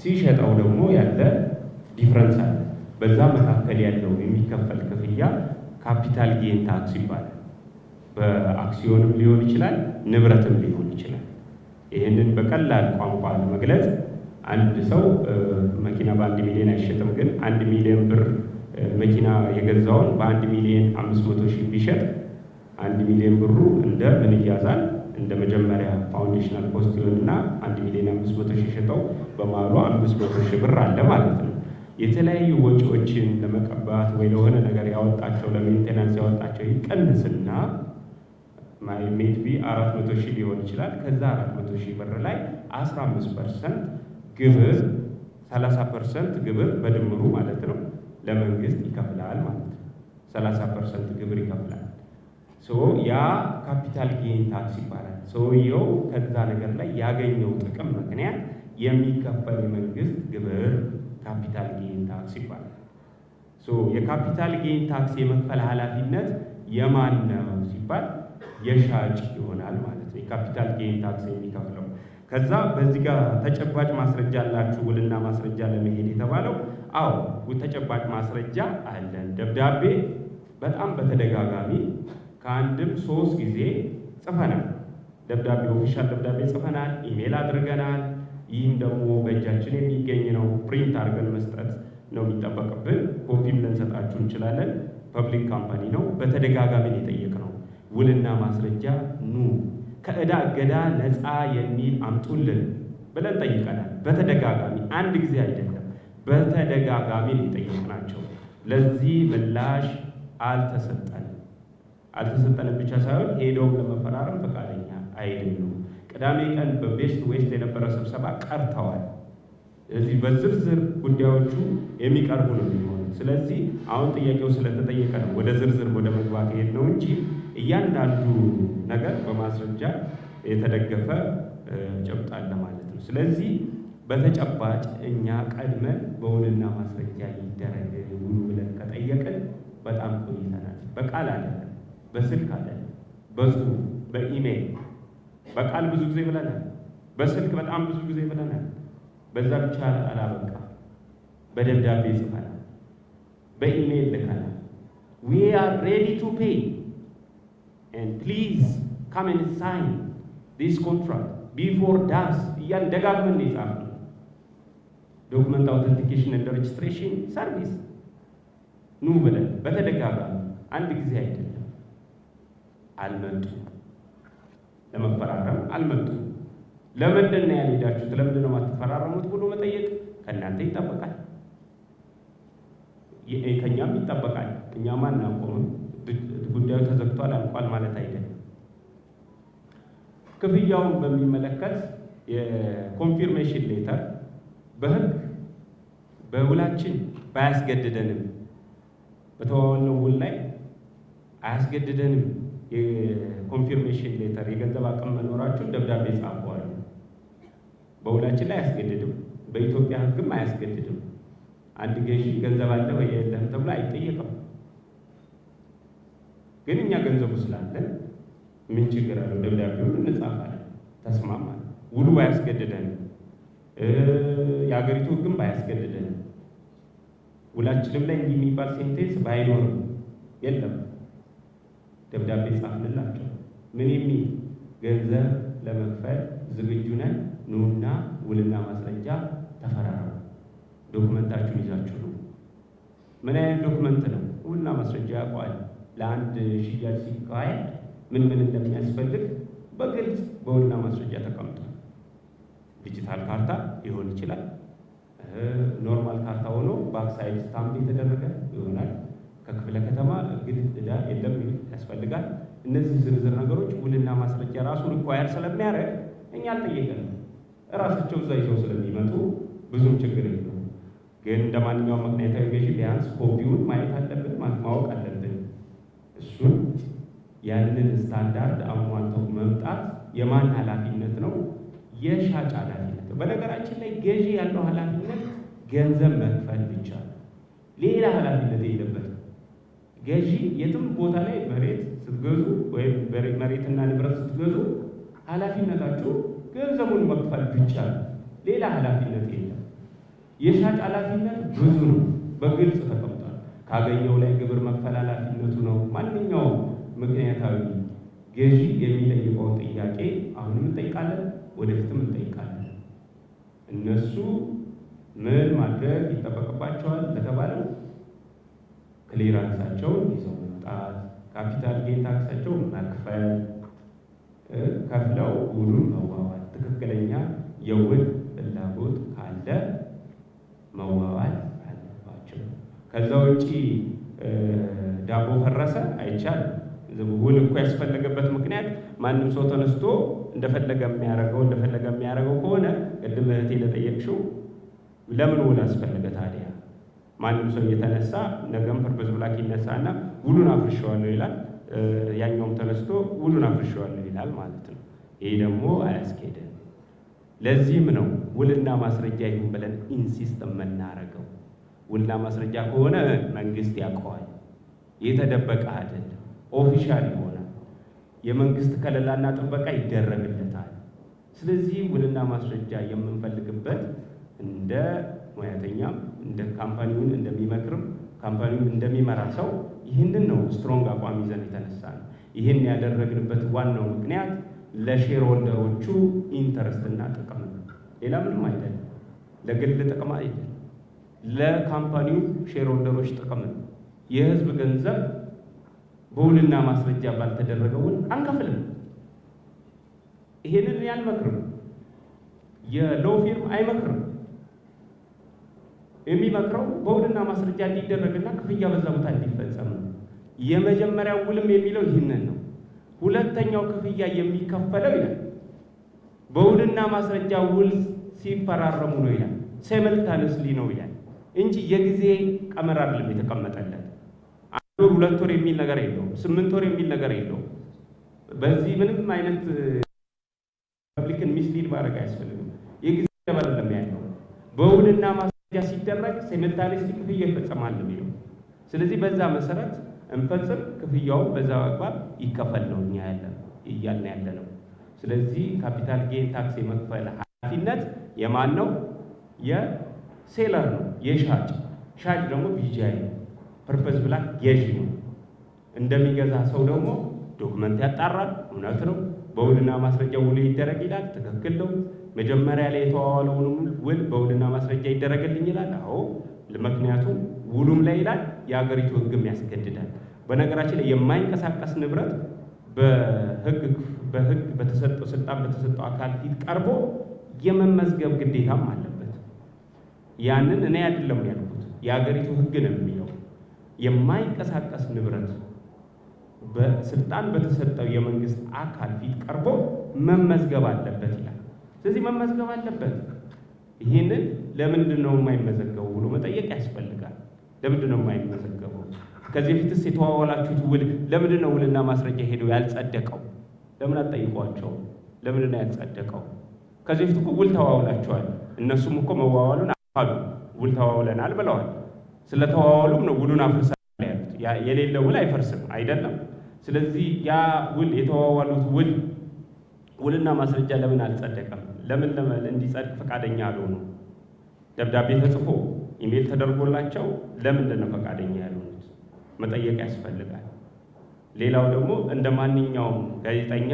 Speaker 1: ሲሸጠው ደግሞ ያለ ዲፍረንስ አለ። በዛ መካከል ያለው የሚከፈል ክፍያ ካፒታል ጌን ታክስ ይባላል። በአክሲዮንም ሊሆን ይችላል፣ ንብረትም ሊሆን ይችላል። ይህንን በቀላል ቋንቋ ለመግለጽ አንድ ሰው መኪና በ1 ሚሊዮን አይሸጥም፣ ግን 1 ሚሊዮን ብር መኪና የገዛውን በ1 ሚሊዮን 500 ሺህ ቢሸጥ 1 ሚሊዮን ብሩ እንደ ምን ይያዛል? እንደ መጀመሪያ ፋውንዴሽናል ኮስት ይሆንና 1 ሚሊዮን 500 ሺህ ሸጠው በማሉ 500 ሺህ ብር አለ ማለት ነው። የተለያዩ ወጪዎችን ለመቀባት ወይ ለሆነ ነገር ያወጣቸው ለሜንቴናንስ ያወጣቸው ይቀንስና ሜቢ 400 ሺህ ሊሆን ይችላል። ከዛ 400 ሺህ ብር ላይ 15% ግብር 30% ግብር በድምሩ ማለት ነው ለመንግስት ይከፍላል ማለት ነው። 30% ግብር ይከፍላል። ያ ካፒታል ጌን ታክስ ይባላል። ሰውየው ከዛ ነገር ላይ ያገኘው ጥቅም ምክንያት የሚከፈል የመንግስት ግብር ካፒታል ጌን ታክስ ይባላል። የካፒታል ጌን ታክስ የመክፈል ኃላፊነት የማን ነው ሲባል የሻጭ ይሆናል ማለት ነው፣ የካፒታል ጌን ታክስ የሚከፍለው። ከዛ በዚህ ጋር ተጨባጭ ማስረጃ አላችሁ ውልና ማስረጃ ለመሄድ የተባለው፣ አዎ ተጨባጭ ማስረጃ አለን። ደብዳቤ በጣም በተደጋጋሚ ከአንድም 3 ጊዜ ጽፈናል። ደብዳቤ ኦፊሻል ደብዳቤ ጽፈናል፣ ኢሜል አድርገናል። ይህም ደግሞ በእጃችን የሚገኝ ነው። ፕሪንት አድርገን መስጠት ነው የሚጠበቅብን። ኮፒም ልንሰጣችሁ እንችላለን። ፐብሊክ ካምፓኒ ነው። በተደጋጋሚ የጠየቅነው ውልና ማስረጃ ኑ ከዕዳ እገዳ ነፃ የሚል አምጡልን ብለን ጠይቀናል። በተደጋጋሚ አንድ ጊዜ አይደለም፣ በተደጋጋሚ የጠየቅናቸው። ለዚህ ምላሽ አልተሰጠንም ብቻ ሳይሆን ሄደውም ለመፈራረም ፈቃደኛ አይደሉም። ቅዳሜ ቀን በቤስት ዌስት የነበረ ስብሰባ ቀርተዋል። ስለዚህ በዝርዝር ጉዳዮቹ የሚቀርቡ ነው የሚሆኑት። ስለዚህ አሁን ጥያቄው ስለተጠየቀ ነው ወደ ዝርዝር ወደ መግባት ሄድ ነው እንጂ እያንዳንዱ ነገር በማስረጃ የተደገፈ ጭብጥ አለ ማለት ነው። ስለዚህ በተጨባጭ እኛ ቀድመን በውልና ማስረጃ ይደረግ ውሉ ብለን ከጠየቅን በጣም ቆይተናል። በቃል አይደለም፣ በስልክ አይደለም፣ በጽሁፍ በኢሜይል በቃል ብዙ ጊዜ ብለናል፣ በስልክ በጣም ብዙ ጊዜ ብለናል። በዛ ብቻ አላበቃ፣ በደብዳቤ ጽፈናል፣ በኢሜይል ልከናል። we are ready to pay and please come and sign this contract before DAS እያልን ደጋግመን የጻፍነው ዶክመንት አውተንቲኬሽን እንደ ሬጅስትሬሽን ሰርቪስ ኑ ብለን በተደጋጋሚ አንድ ጊዜ አይደለም። አልመጡም፣ ለመፈራረም አልመጡም። ለምንድን ነው ያልሄዳችሁት? ለምንድን ነው የማትፈራረሙት ብሎ መጠየቅ ከእናንተ ይጠበቃል፣ ከእኛም ይጠበቃል። እኛም አናቆምም። ጉዳዩ ተዘግቷል አልቋል ማለት አይደለም። ክፍያውን በሚመለከት የኮንፊርሜሽን ሌተር በህግ በውላችን ባያስገድደንም በተዋዋልነው ውል ላይ አያስገድደንም። የኮንፊርሜሽን ሌተር የገንዘብ አቅም መኖራችሁን ደብዳቤ ጻፈዋል። በውላችን ላይ አያስገድድም፣ በኢትዮጵያ ህግም አያስገድድም። አንድ ገዢ ገንዘብ አለ ወይ የለህም ተብሎ አይጠየቅም። ግን እኛ ገንዘቡ ስላለን ምን ችግር አለው? ደብዳቤውን እንጻፋለን፣ ተስማማን። ውሉ ባያስገድደንም የሀገሪቱ ህግም ባያስገድደንም ውላችንም ላይ እንዲህ የሚባል ሴንቴንስ ባይኖርም የለም ደብዳቤ ጻፍንላቸው። ምን የሚል ገንዘብ ለመክፈል ዝግጁ ነን፣ ኑና ውልና ማስረጃ ተፈራረሙ፣ ዶክመንታችሁን ይዛችሁ ነው። ምን አይነት ዶክመንት ነው? ውልና ማስረጃ ያውቀዋል። ለአንድ ሽያጭ ሲካሄድ ምን ምን እንደሚያስፈልግ በግልጽ በውልና ማስረጃ ተቀምጧል። ዲጂታል ካርታ ሊሆን ይችላል፣ ኖርማል ካርታ ሆኖ ባክሳይድ ስታምፕ የተደረገ ይሆናል። ከክፍለ ከተማ እግድ ዕዳ የለም ያስፈልጋል። እነዚህ ዝርዝር ነገሮች ውልና ማስረጃ ራሱ ሪኳየር ስለሚያደርግ እኛ አልጠየቅንም። እራሳቸው እዛ ይዘው ስለሚመጡ ብዙም ችግር የለውም። ግን እንደ ማንኛውም ምክንያታዊ ገዢ ቢያንስ ኮፒውን ማየት አለብን፣ ማወቅ አለብን። እሱን ያንን ስታንዳርድ አሟልተው መምጣት የማን ኃላፊነት ነው? የሻጭ ኃላፊነት። በነገራችን ላይ ገዢ ያለው ኃላፊነት ገንዘብ መክፈል ብቻ ነው፣ ሌላ ኃላፊነት የለበትም። ገዢ የትም ቦታ ላይ መሬት ስትገዙ ወይም መሬትና ንብረት ስትገዙ ኃላፊነታችሁ ገንዘቡን መክፈል ብቻ ነው፣ ሌላ ኃላፊነት የለም። የሻጭ ኃላፊነት ብዙ ነው፣ በግልጽ ተቀምጧል። ካገኘው ላይ ግብር መክፈል ኃላፊነቱ ነው። ማንኛውም ምክንያታዊ ገዢ የሚጠይቀው ጥያቄ አሁንም እንጠይቃለን፣ ወደፊትም እንጠይቃለን። እነሱ ምን ማድረግ ይጠበቅባቸዋል ለተባለው ክሊራንሳቸውን ይዘው መምጣት፣ ካፒታል ጌን ታክሳቸውን መክፈል፣ ከፍለው ውሉን መዋዋል፣ ትክክለኛ የውል ፍላጎት ካለ መዋዋል አለባቸው። ከዛ ውጪ ዳቦ ፈረሰ አይቻልም። ውል እኮ ያስፈለገበት ምክንያት ማንም ሰው ተነስቶ እንደፈለገ የሚያደርገው ከሆነ ቅድም እህቴ ለጠየቅሽው ለምን ውል አስፈለገ ታዲያ? ማንም ሰው እየተነሳ ነገም ፐርፐዝ ብላክ ይነሳና ውሉን አፍርሼዋለሁ ይላል፣ ያኛውም ተነስቶ ውሉን አፍርሼዋለሁ ይላል ማለት ነው። ይሄ ደግሞ አያስኬድም። ለዚህም ነው ውልና ማስረጃ ይሁን ብለን ኢንሲስት የምናደርገው። ውልና ማስረጃ ከሆነ መንግስት ያውቀዋል፣ የተደበቀ አይደለም፣ ኦፊሻል ይሆናል፣ የመንግስት ከለላና ጥበቃ ይደረግለታል። ስለዚህ ውልና ማስረጃ የምንፈልግበት እንደ ሙያተኛም እንደ ካምፓኒውን እንደሚመክርም ካምፓኒውን እንደሚመራ ሰው ይህንን ነው ስትሮንግ አቋም ይዘን የተነሳ ነው። ይህን ያደረግንበት ዋናው ምክንያት ለሼር ሆልደሮቹ ኢንተረስትና ጥቅም ነው፣ ሌላ ምንም አይደለም። ለግል ጥቅም አይደለም፣ ለካምፓኒው ሼር ሆልደሮች ጥቅም ነው። የህዝብ ገንዘብ በውልና ማስረጃ ባልተደረገ ውል አንከፍልም። ይሄንን ያልመክርም፣ የሎው ፊርም አይመክርም። የሚመክረው በውልና ማስረጃ እንዲደረግና ክፍያ በዛ ቦታ እንዲፈጸም ነው። የመጀመሪያው ውልም የሚለው ይህንን ነው። ሁለተኛው ክፍያ የሚከፈለው ይላል በውልና ማስረጃ ውል ሲፈራረሙ ነው ይላል። ሳይመልታነስሊ ነው ይላል እንጂ የጊዜ ቀመር አይደለም የተቀመጠለት። 1 ወር 2 ወር የሚል ነገር የለውም። 8 ወር የሚል ነገር የለውም። በዚህ ምንም አይነት ፐብሊክን ሚስሊድ ማድረግ አያስፈልግም። የጊዜ ገደብ አይደለም ያለው። በውልና ማስረጃ ሲደረግ ሳይመልታነስሊ ክፍያ ይፈጸማል የሚለው። ስለዚህ በዛ መሰረት እንፈጽም፣ ክፍያውን በዛ አግባብ ይከፈል ነው እኛ እያልን ያለ ነው። ስለዚህ ካፒታል ጌን ታክስ የመክፈል ኃላፊነት የማን ነው? የሴለር ነው፣ የሻጭ። ሻጭ ደግሞ ቢጂአይ ነው። ፐርፐዝ ብላክ ገዢ ነው። እንደሚገዛ ሰው ደግሞ ዶክመንት ያጣራል። እውነት ነው። በውልና ማስረጃ ውል ይደረግ ይላል። ትክክል ነው። መጀመሪያ ላይ የተዋዋለውን ውል በውልና ማስረጃ ይደረግልኝ ይላል። አዎ፣ ምክንያቱም ውሉም ላይ ይላል፣ የሀገሪቱ ሕግም ያስገድዳል። በነገራችን ላይ የማይንቀሳቀስ ንብረት በሕግ በተሰጠው ስልጣን በተሰጠው አካል ፊት ቀርቦ የመመዝገብ ግዴታም አለበት። ያንን እኔ አይደለም ያልኩት፣ የሀገሪቱ ሕግ ነው የሚለው። የማይንቀሳቀስ ንብረት በስልጣን በተሰጠው የመንግስት አካል ፊት ቀርቦ መመዝገብ አለበት ይላል። ስለዚህ መመዝገብ አለበት። ይህንን ለምንድን ነው የማይመዘገበው ብሎ መጠየቅ ያስፈልጋል። ለምንድን ነው የማይመዘገበው? ከዚህ በፊትስ የተዋዋላችሁት ውል ለምንድን ነው ውልና ማስረጃ ሄደው ያልጸደቀው? ለምን አትጠይቋቸው? ለምንድን ነው ያልጸደቀው? ከዚህ በፊት እኮ ውል ተዋውላችኋል። እነሱም እኮ መዋዋሉን አሉ፣ ውል ተዋውለናል ብለዋል። ስለተዋዋሉም ነው ውሉን አፍርሰናል ያሉት። የሌለ ውል አይፈርስም አይደለም። ስለዚህ ያ ውል የተዋዋሉት ውልና ማስረጃ ለምን አልጸደቀም? ለምን እንዲጸድቅ ፈቃደኛ አልሆኑ? ደብዳቤ ተጽፎ ኢሜል ተደርጎላቸው ለምንድን ነው ፈቃደኛ ያልሆኑት? መጠየቅ ያስፈልጋል። ሌላው ደግሞ እንደ ማንኛውም ጋዜጠኛ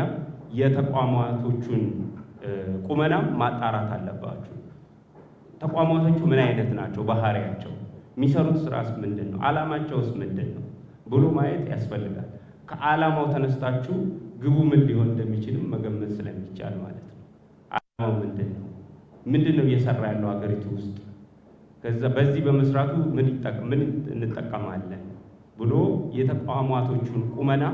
Speaker 1: የተቋማቶቹን ቁመና ማጣራት አለባችሁ። ተቋማቶቹ ምን አይነት ናቸው? ባህሪያቸው፣ የሚሰሩት ስራስ ምንድን ነው? ዓላማቸውስ ምንድን ነው ብሎ ማየት ያስፈልጋል። ከዓላማው ተነስታችሁ ግቡ ምን ሊሆን እንደሚችልም መገመት ስለሚቻል ማለት ነው። ዓላማው ምንድን ነው? ምንድን ነው እየሰራ ያለው ሀገሪቱ ውስጥ? ከዛ በዚህ በመስራቱ ምን እንጠቀማለን ብሎ የተቋማቶቹን ቁመና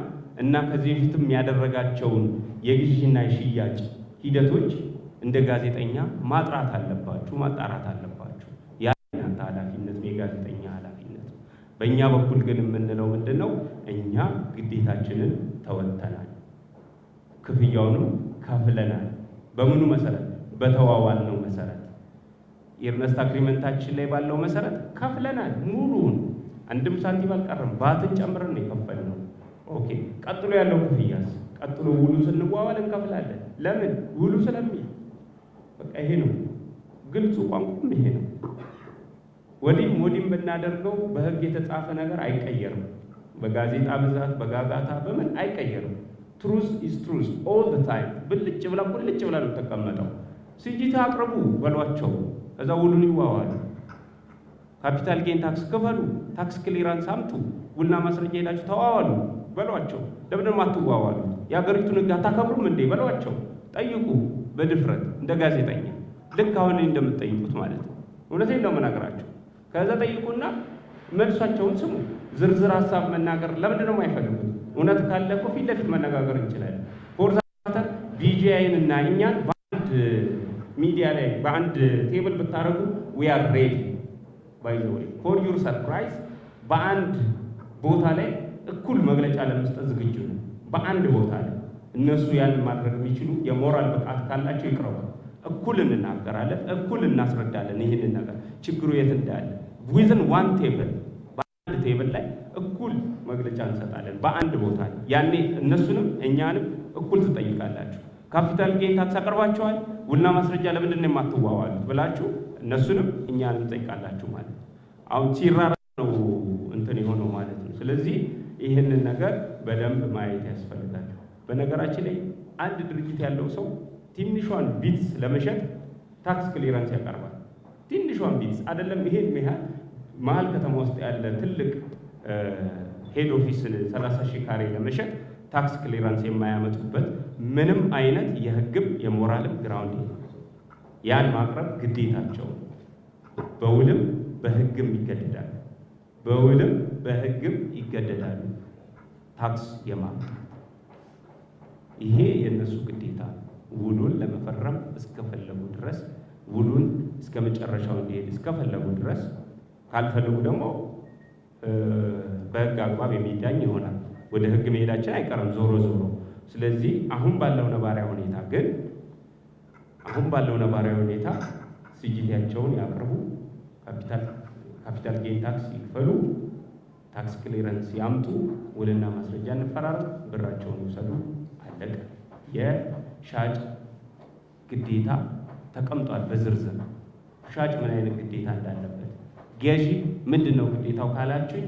Speaker 1: እና ከዚህ በፊትም ያደረጋቸውን የግዢና የሽያጭ ሂደቶች እንደ ጋዜጠኛ ማጥራት አለባችሁ፣ ማጣራት አለባችሁ። ያ የእናንተ ኃላፊነት ነው፣ የጋዜጠኛ ኃላፊነት። በእኛ በኩል ግን የምንለው ምንድን ነው? እኛ ግዴታችንን ተወጥተናል፣ ክፍያውንም ከፍለናል። በምኑ መሰረት? በተዋዋልነው መሰረት፣ የእርነስት አግሪመንታችን ላይ ባለው መሰረት ከፍለናል። ሙሉውን አንድም ሳንቲም አልቀረም። ባትን ጨምረን ነው የከፈልነው። ኦኬ። ቀጥሎ ያለው ክፍያስ? ቀጥሎ ውሉ ስንዋዋል እንከፍላለን። ለምን? ውሉ ስለሚል። በቃ ይሄ ነው ግልጹ ቋንቋም ይሄ ነው። ወዲም ብናደርገው በህግ የተጻፈ ነገር አይቀየርም። በጋዜጣ ብዛት በጋጋታ በምን አይቀየርም። ትሩዝ ኢዝ ትሩዝ ኦል ዘ ታይም። ብልጭ ብላ ነው ተቀመጠው። ሲጂታ አቅርቡ በሏቸው፣ ከዛ ውሉን ይዋዋሉ። ካፒታል ጌን ታክስ ክፈሉ፣ ታክስ ክሊራንስ አምጡ፣ ውልና ማስረጃ ሄዳችሁ ተዋዋሉ በሏቸው። ለምን አትዋዋሉ? የሀገሪቱን ህግ አታከብሩም እንዴ በሏቸው። ጠይቁ በድፍረት እንደ ጋዜጠኛ፣ ልክ አሁን እንደምትጠይቁት ማለት ነው። እውነቴን ነው የምናገራቸው። ከዛ ጠይቁና መልሷቸውን ስሙ። ዝርዝር ሀሳብ መናገር ለምንድን ነው የማይፈልጉት? እውነት ካለ እኮ ፊት ለፊት መነጋገር እንችላለን። ፎርዛተር ቢጂአይን እና እኛን በአንድ ሚዲያ ላይ በአንድ ቴብል ብታደርጉ ዊ አር ሬዲ ባይ ዘ ዌይ ፎር ዩር ሰርፕራይዝ። በአንድ ቦታ ላይ እኩል መግለጫ ለመስጠት ዝግጁ ነው። በአንድ ቦታ ላይ እነሱ ያንን ማድረግ የሚችሉ የሞራል ብቃት ካላቸው ይቅረቡ። እኩል እንናገራለን፣ እኩል እናስረዳለን። ይህንን ነገር ችግሩ የት እንዳለ ዊዝን ዋን ቴብል፣ በአንድ ቴብል ላይ እኩል መግለጫ እንሰጣለን በአንድ ቦታ ላይ። ያኔ እነሱንም እኛንም እኩል ትጠይቃላችሁ። ካፒታል ጌን ታክስ አቀርባችኋል፣ ውልና ማስረጃ ለምንድን ነው የማትዋዋሉት ብላችሁ እነሱንም እኛንም ትጠይቃላችሁ ማለት ነው። አሁን ሲራራ ነው እንትን የሆነው ማለት ነው። ስለዚህ ይህንን ነገር በደንብ ማየት ያስፈልጋል። በነገራችን ላይ አንድ ድርጅት ያለው ሰው ትንሿን ቢትስ ለመሸጥ ታክስ ክሊራንስ ያቀርባል። ትንሿን ቢትስ አይደለም ይሄን ያህል መሀል ከተማ ውስጥ ያለ ትልቅ ሄድ ኦፊስ 30,000 ካሬ ለመሸጥ ታክስ ክሊራንስ የማያመጡበት ምንም አይነት የህግም የሞራልም ግራውንድ የለም። ያን ማቅረብ ግዴታቸው፣ በውልም በህግም ይገደዳሉ። በውልም በህግም ይገደዳሉ ታክስ የማምጣት። ይሄ የእነሱ ግዴታ ውሉን ለመፈረም እስከፈለጉ ድረስ፣ ውሉን እስከ መጨረሻው እንዲሄድ እስከፈለጉ ድረስ፣ ካልፈለጉ ደግሞ በህግ አግባብ የሚዳኝ ይሆናል። ወደ ህግ መሄዳችን አይቀርም ዞሮ ዞሮ። ስለዚህ አሁን ባለው ነባራዊ ሁኔታ ሲጂቲያቸውን ያቅርቡ፣ ካፒታል ጌን ታክስ ይክፈሉ፣ ታክስ ክሊረንስ ያምጡ፣ ውልና ማስረጃ እንፈራረም፣ ብራቸውን ይውሰዱ፣ አለቀ። የሻጭ ግዴታ ተቀምጧል በዝርዝር ሻጭ ምን አይነት ግዴታ እንዳለበት። ገዢ ምንድን ነው ግዴታው ካላችሁኝ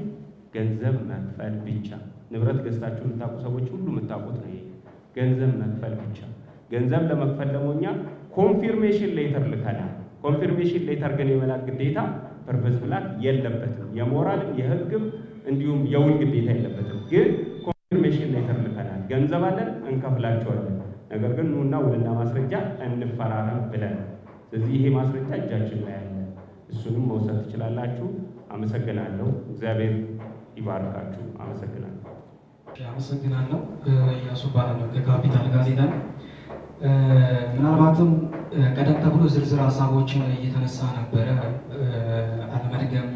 Speaker 1: ገንዘብ መክፈል ብቻ። ንብረት ገዝታችሁ የምታውቁ ሰዎች ሁሉ የምታውቁት ነው። ገንዘብ መክፈል ብቻ። ገንዘብ ለመክፈል ደግሞ እኛ ኮንፊርሜሽን ሌተር ልከናል። ኮንፊርሜሽን ሌተር ግን የመላክ ግዴታ ፐርፐዝ ብላክ የለበትም። የሞራልም የህግም እንዲሁም የውል ግዴታ የለበትም። ግን ኮንፊርሜሽን ሌተር ልከናል። ገንዘብ አለን እንከፍላቸዋለን፣ ነገር ግን ኑና ውልና ማስረጃ እንፈራረም ብለን። ስለዚህ ይሄ ማስረጃ እጃችን ላይ ያለ እሱንም መውሰድ ትችላላችሁ። አመሰግናለሁ። እግዚአብሔር ይባርካችሁ። አመሰግናለሁ።
Speaker 10: አመሰግናለሁ። እያሱ እባላለሁ ከካፒታል ጋዜጣ። ምናልባትም ቀደም ተብሎ ዝርዝር ሀሳቦችን እየተነሳ ነበረ፣ አለመድገም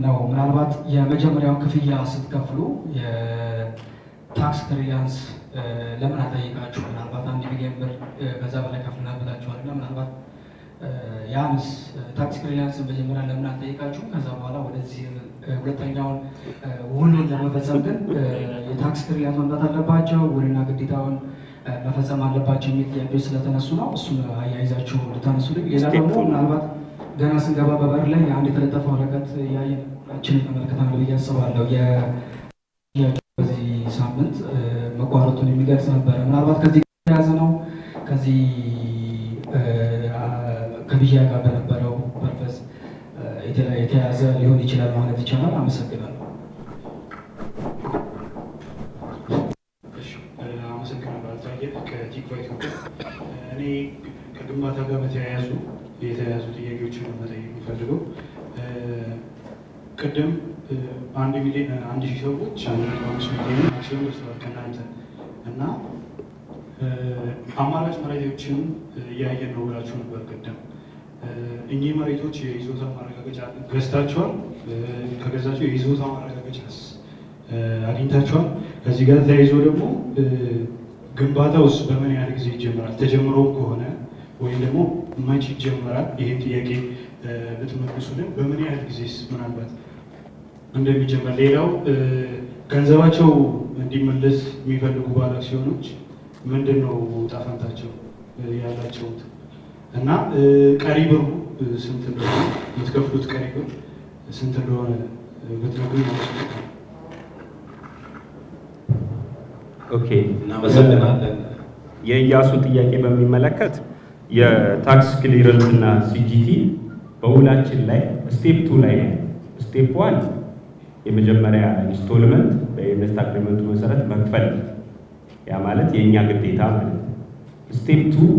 Speaker 10: ነው። ምናልባት የመጀመሪያውን ክፍያ ስትከፍሉ የታክስ ክሊራንስ ለምን አልጠየቃችሁ? ምናልባት 1 ሚሊዮን ብር ከዛ በላይ ከፍለናል ብላችኋል። ምናልባት ያንስ ታክስ ክሊራንስን መጀመሪያ ለምን አልጠየቃችሁ? ከዛ በኋላ ወደዚህ ሁለተኛውን ውሉን ለመፈጸም ግን የታክስ ክሊራንስ መምጣት አለባቸው፣ ውልና ግዴታውን መፈጸም አለባቸው የሚል ጥያቄዎች ስለተነሱ ነው። እሱን አያይዛችሁ ልታነሱልኝ። ሌላ ደግሞ ምናልባት ገና ስንገባ በበር ላይ አንድ የተለጠፈ ወረቀት ያየናችንን ተመልክተናል ብዬ አስባለሁ። በዚህ ሳምንት መቋረጡን የሚገልጽ ነበረ። ምናልባት ከዚህ የተያዘ ነው፣ ከዚህ ከብያ ጋር በነበረው ፐርፐዝ የተያዘ ሊሆን ይችላል ማለት ይቻላል። አመሰግናለሁ።
Speaker 11: እኔ ከግንባታ ጋር የተያያዙ ጥያቄዎችን መጠየቅ የሚፈልገው ቅድም 1 ሚሊዮን 1,000 ሰዎች 1.5 ሚሊዮን አክሲዮን ገዝተዋል ከእናንተ እና አማራጭ መሬቶችን እያየን ነው ብላችሁ ነበር ቅድም። እኚህ መሬቶች የይዞታ ማረጋገጫ ገዝታችኋል? ከገዛችሁ የይዞታ ማረጋገጫስ አግኝታችኋል? ከዚህ ጋር ተያይዞ ደግሞ ግንባታውስ በምን ያህል ጊዜ ይጀምራል? ተጀምሮም ከሆነ ወይም ደግሞ መቼ ይጀምራል? ይህን ጥያቄ ብትመልሱልን። በምን ያህል ጊዜስ ምናልባት እንደሚጀምር። ሌላው ገንዘባቸው እንዲመለስ የሚፈልጉ ባለ አክሲዮኖች ምንድን ነው ዕጣ ፈንታቸው ያላቸው እና ቀሪ ብሩ ስንት እንደሆነ የምትከፍሉት ቀሪ ብር ስንት እንደሆነ ብትነግሩኝ ማለት ነው።
Speaker 1: ኦኬ፣
Speaker 2: እናመሰግናለን።
Speaker 1: የኢያሱ ጥያቄ በሚመለከት የታክስ ክሊረንስ እና ሲጂቲ በውላችን ላይ ስቴፕ 2 ላይ ነው። ስቴፕ 1 የመጀመሪያ ኢንስቶልመንት በኢንቨስት አግሪመንቱ መሰረት መክፈል፣ ያ ማለት የእኛ ግዴታ ማለት ነው። ስቴፕ 2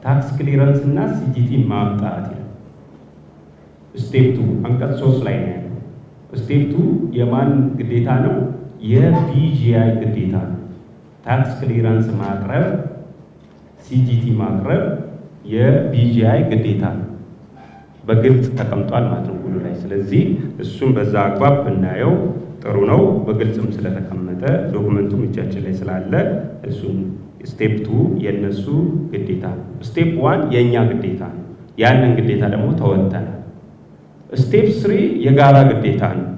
Speaker 1: ታክስ ክሊረንስ እና ሲጂቲ ማምጣት ይላል። ስቴፕ 2 አንቀጽ 3 ላይ ነው ያለው። ስቴፕ 2 የማን ግዴታ ነው? የቢጂአይ ግዴታ ነው። ታክስ ክሊረንስ ማቅረብ፣ ሲጂቲ ማቅረብ የቢጂአይ ግዴታ ነው። በግልጽ ተቀምጧል ማለት ነው ሁሉ ላይ። ስለዚህ እሱም በዛ አግባብ ብናየው ጥሩ ነው። በግልጽም ስለተቀመጠ ዶክመንቱም እጃችን ላይ ስላለ እሱን ስቴፕ 2 የነሱ ግዴታ ነው። ስቴፕ 1 የእኛ ግዴታ ነው። ያንን ግዴታ ደግሞ ተወጥተናል። ስቴፕ 3 የጋራ ግዴታ ነው።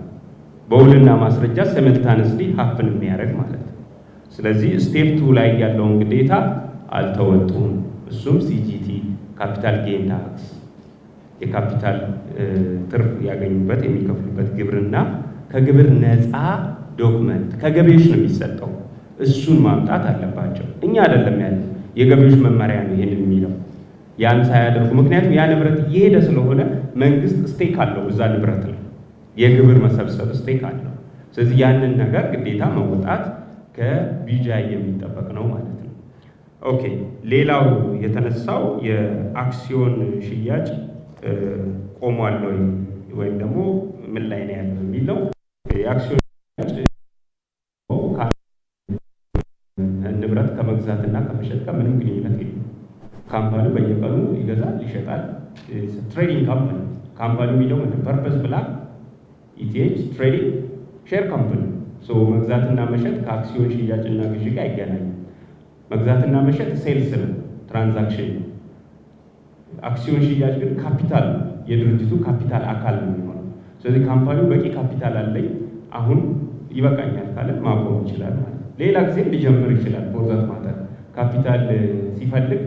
Speaker 1: በውልና ማስረጃ ሲሚልታነስሊ ሀፕን የሚያደርግ ማለት ነው። ስለዚህ ስቴፕ 2 ላይ ያለውን ግዴታ አልተወጡም። እሱም ሲጂቲ ካፒታል ጌን ታክስ የካፒታል ትርፍ ያገኙበት የሚከፍሉበት ግብርና ከግብር ነፃ ዶክመንት ከገቢዎች ነው የሚሰጠው። እሱን ማምጣት አለባቸው። እኛ አይደለም ያለ የገቢዎች መመሪያ ነው ይሄንን የሚለው። ያን ሳያደርጉ ምክንያቱም ያ ንብረት እየሄደ ስለሆነ መንግስት ስቴክ አለው እዛ ንብረት ላይ የግብር መሰብሰብ ስቴክ አለው። ስለዚህ ያንን ነገር ግዴታ መውጣት ከቢጂአይ የሚጠበቅ ነው ማለት ነው። ኦኬ፣ ሌላው የተነሳው የአክሲዮን ሽያጭ ቆሟል ወይም ደግሞ ምን ላይ ነው ያለው የሚለው የአክሲዮን ሽያጭ ንብረት ከመግዛትና ከመሸጥ ጋር ምንም ግንኙነት የለም። ካምፓኒው በየቀኑ ይገዛል፣ ይሸጣል። ትሬዲንግ ካምፓኒ ካምፓኒው የሚለው ፐርፐዝ ብላክ ኢቲኤች ትሬዲንግ ሼር ካምፓኒ መግዛትና መሸጥ ከአክሲዮን ሽያጭና ግዢ ጋር አይገናኝም። መግዛትና መሸጥ ሴልስ ነው፣ ትራንዛክሽን ነው። አክሲዮን ሽያጭ ግን ካፒታል የድርጅቱ ካፒታል አካል ነው የሚሆነው። ስለዚህ ካምፓኒው በቂ ካፒታል አለኝ አሁን ይበቃኛል ካለ ማቆም ይችላል ማለት ነው። ሌላ ጊዜ ሊጀምር ይችላል። ፎርዛት ማተር ካፒታል ሲፈልግ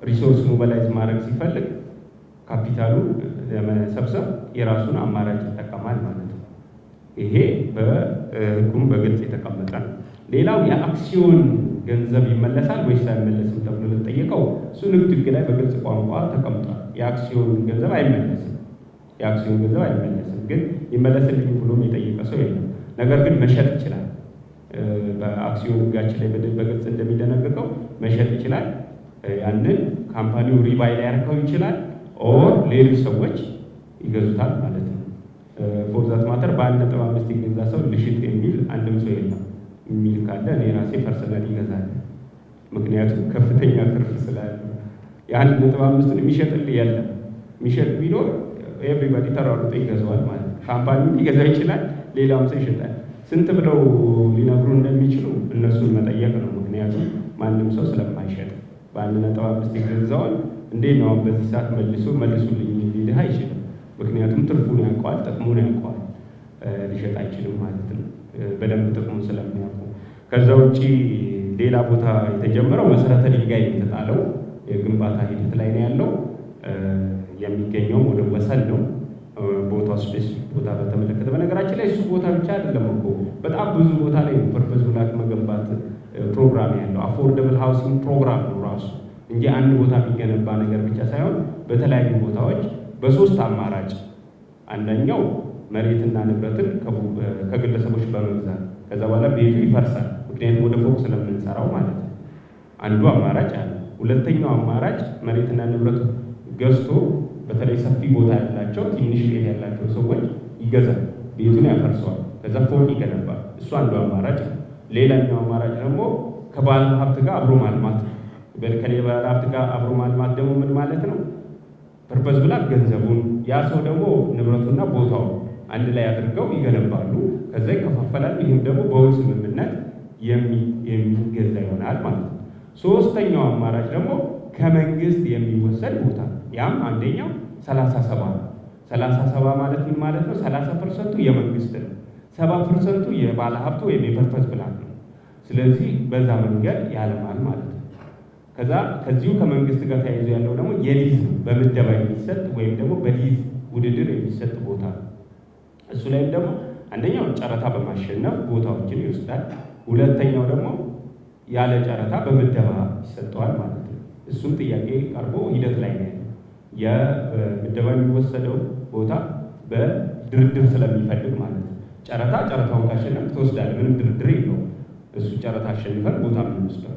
Speaker 1: ሪሶርስ ሞባላይዝ ማድረግ ሲፈልግ ካፒታሉ ለመሰብሰብ የራሱን አማራጭ ይጠቀማል ማለት ነው። ይሄ በሕጉም በግልጽ የተቀመጠ ነው። ሌላው የአክሲዮን ገንዘብ ይመለሳል ወይስ አይመለስም ተብሎ ለተጠየቀው እሱ ንግድ ሕግ ላይ በግልጽ ቋንቋ ተቀምጧል። የአክሲዮን ገንዘብ አይመለስም። የአክሲዮን ገንዘብ አይመለስም፣ ግን ይመለስልኝ ብሎም የጠየቀ ሰው የለም። ነገር ግን መሸጥ ይችላል። በአክሲዮን ሕጋችን ላይ በግልጽ እንደሚደነግገው መሸጥ ይችላል። ያንን ካምፓኒው ሪባይ ላይ ያርከው ይችላል ኦር ሌሎች ሰዎች ይገዙታል ማለት ነው። ፎርዛት ማተር በ1.5 የገዛ ሰው ልሽጥ የሚል አንድም ሰው የለም። የሚል ካለ እኔ ራሴ ፐርሰናል ይገዛል። ምክንያቱም ከፍተኛ ትርፍ ስላለ የ1.5 የሚሸጥልህ የለም። የሚሸጥ ቢኖር ኤቭሪባዲ ተሯሩጦ ይገዛዋል ማለት ነው። ካምፓኒው ሊገዛ ይችላል፣ ሌላም ሰው ይሸጣል። ስንት ብለው ሊነግሩ እንደሚችሉ እነሱን መጠየቅ ነው። ምክንያቱም ማንም ሰው ስለማይሸጥ በ1.5 የገዛውን እንዴት ነው በዚህ ሰዓት መልሱልኝ ሊልህ አይችልም። ምክንያቱም ትርፉን ያውቀዋል፣ ጥቅሙን ያውቀዋል። ሊሸጥ አይችልም ማለት ነው፣ በደንብ ጥቅሙን ስለሚያውቁ። ከዛ ውጭ ሌላ ቦታ የተጀመረው መሰረተ ድንጋይ የተጣለው የግንባታ ሂደት ላይ ነው ያለው። የሚገኘው ወደ ወሰን ነው ቦታው። ስፔሲፊክ ቦታ በተመለከተ በነገራችን ላይ እሱ ቦታ ብቻ አይደለም እኮ በጣም ብዙ ቦታ ላይ ፐርፐዝ ብላክ መገንባት ፕሮግራም ያለው አፎርደብል ሃውሲንግ ፕሮግራም ነው ራሱ እንጂ አንድ ቦታ የሚገነባ ነገር ብቻ ሳይሆን በተለያዩ ቦታዎች በሶስት አማራጭ፣ አንደኛው መሬትና ንብረትን ከግለሰቦች በመግዛት ከዛ በኋላ ቤቱ ይፈርሳል፣ ምክንያቱም ወደ ፎቅ ስለምንሰራው ማለት ነው። አንዱ አማራጭ አለ። ሁለተኛው አማራጭ መሬትና ንብረት ገዝቶ በተለይ ሰፊ ቦታ ያላቸው ትንሽ ቤት ያላቸው ሰዎች ይገዛል፣ ቤቱን ያፈርሰዋል፣ ከዛ ፎቅ ይገነባል። እሱ አንዱ አማራጭ ነው። ሌላኛው አማራጭ ደግሞ ከባለ ሀብት ጋር አብሮ ማልማት። ከባለ ሀብት ጋር አብሮ ማልማት ደግሞ ምን ማለት ነው? ፐርፐዝ ብላ ገንዘቡን ያ ሰው ደግሞ ንብረቱና ቦታው አንድ ላይ አድርገው ይገነባሉ፣ ከዛ ይከፋፈላሉ። ይህም ደግሞ በውል ስምምነት የሚገዛ ይሆናል ማለት ነው። ሶስተኛው አማራጭ ደግሞ ከመንግስት የሚወሰድ ቦታ፣ ያም አንደኛው 37 ነው። 37 ማለት ምን ማለት ነው? 30% የመንግስት ነው፣ 70% የባለ ሀብቱ ወይም የፐርፐዝ ፕላን ነው። ስለዚህ በዛ መንገድ ያለማል ማለት ነው። ከዚሁ ከመንግስት ጋር ተያይዞ ያለው ደግሞ የሊዝ ነው፣ በምደባ የሚሰጥ ወይም ደግሞ በሊዝ ውድድር የሚሰጥ ቦታ ነው። እሱ ላይም ደግሞ አንደኛው ጨረታ በማሸነፍ ቦታዎችን ይወስዳል። ሁለተኛው ደግሞ ያለ ጨረታ በምደባ ይሰጠዋል ማለት ነው። እሱም ጥያቄ ቀርቦ ሂደት ላይ ነው። የምደባ የሚወሰደው ቦታ በድርድር ስለሚፈልግ ማለት ነው። ጨረታውን ካሸነፍ ትወስዳለህ፣ ምንም ድርድር የለውም። እሱ ጨረታ አሸንፈን ቦታ የምንወስደው።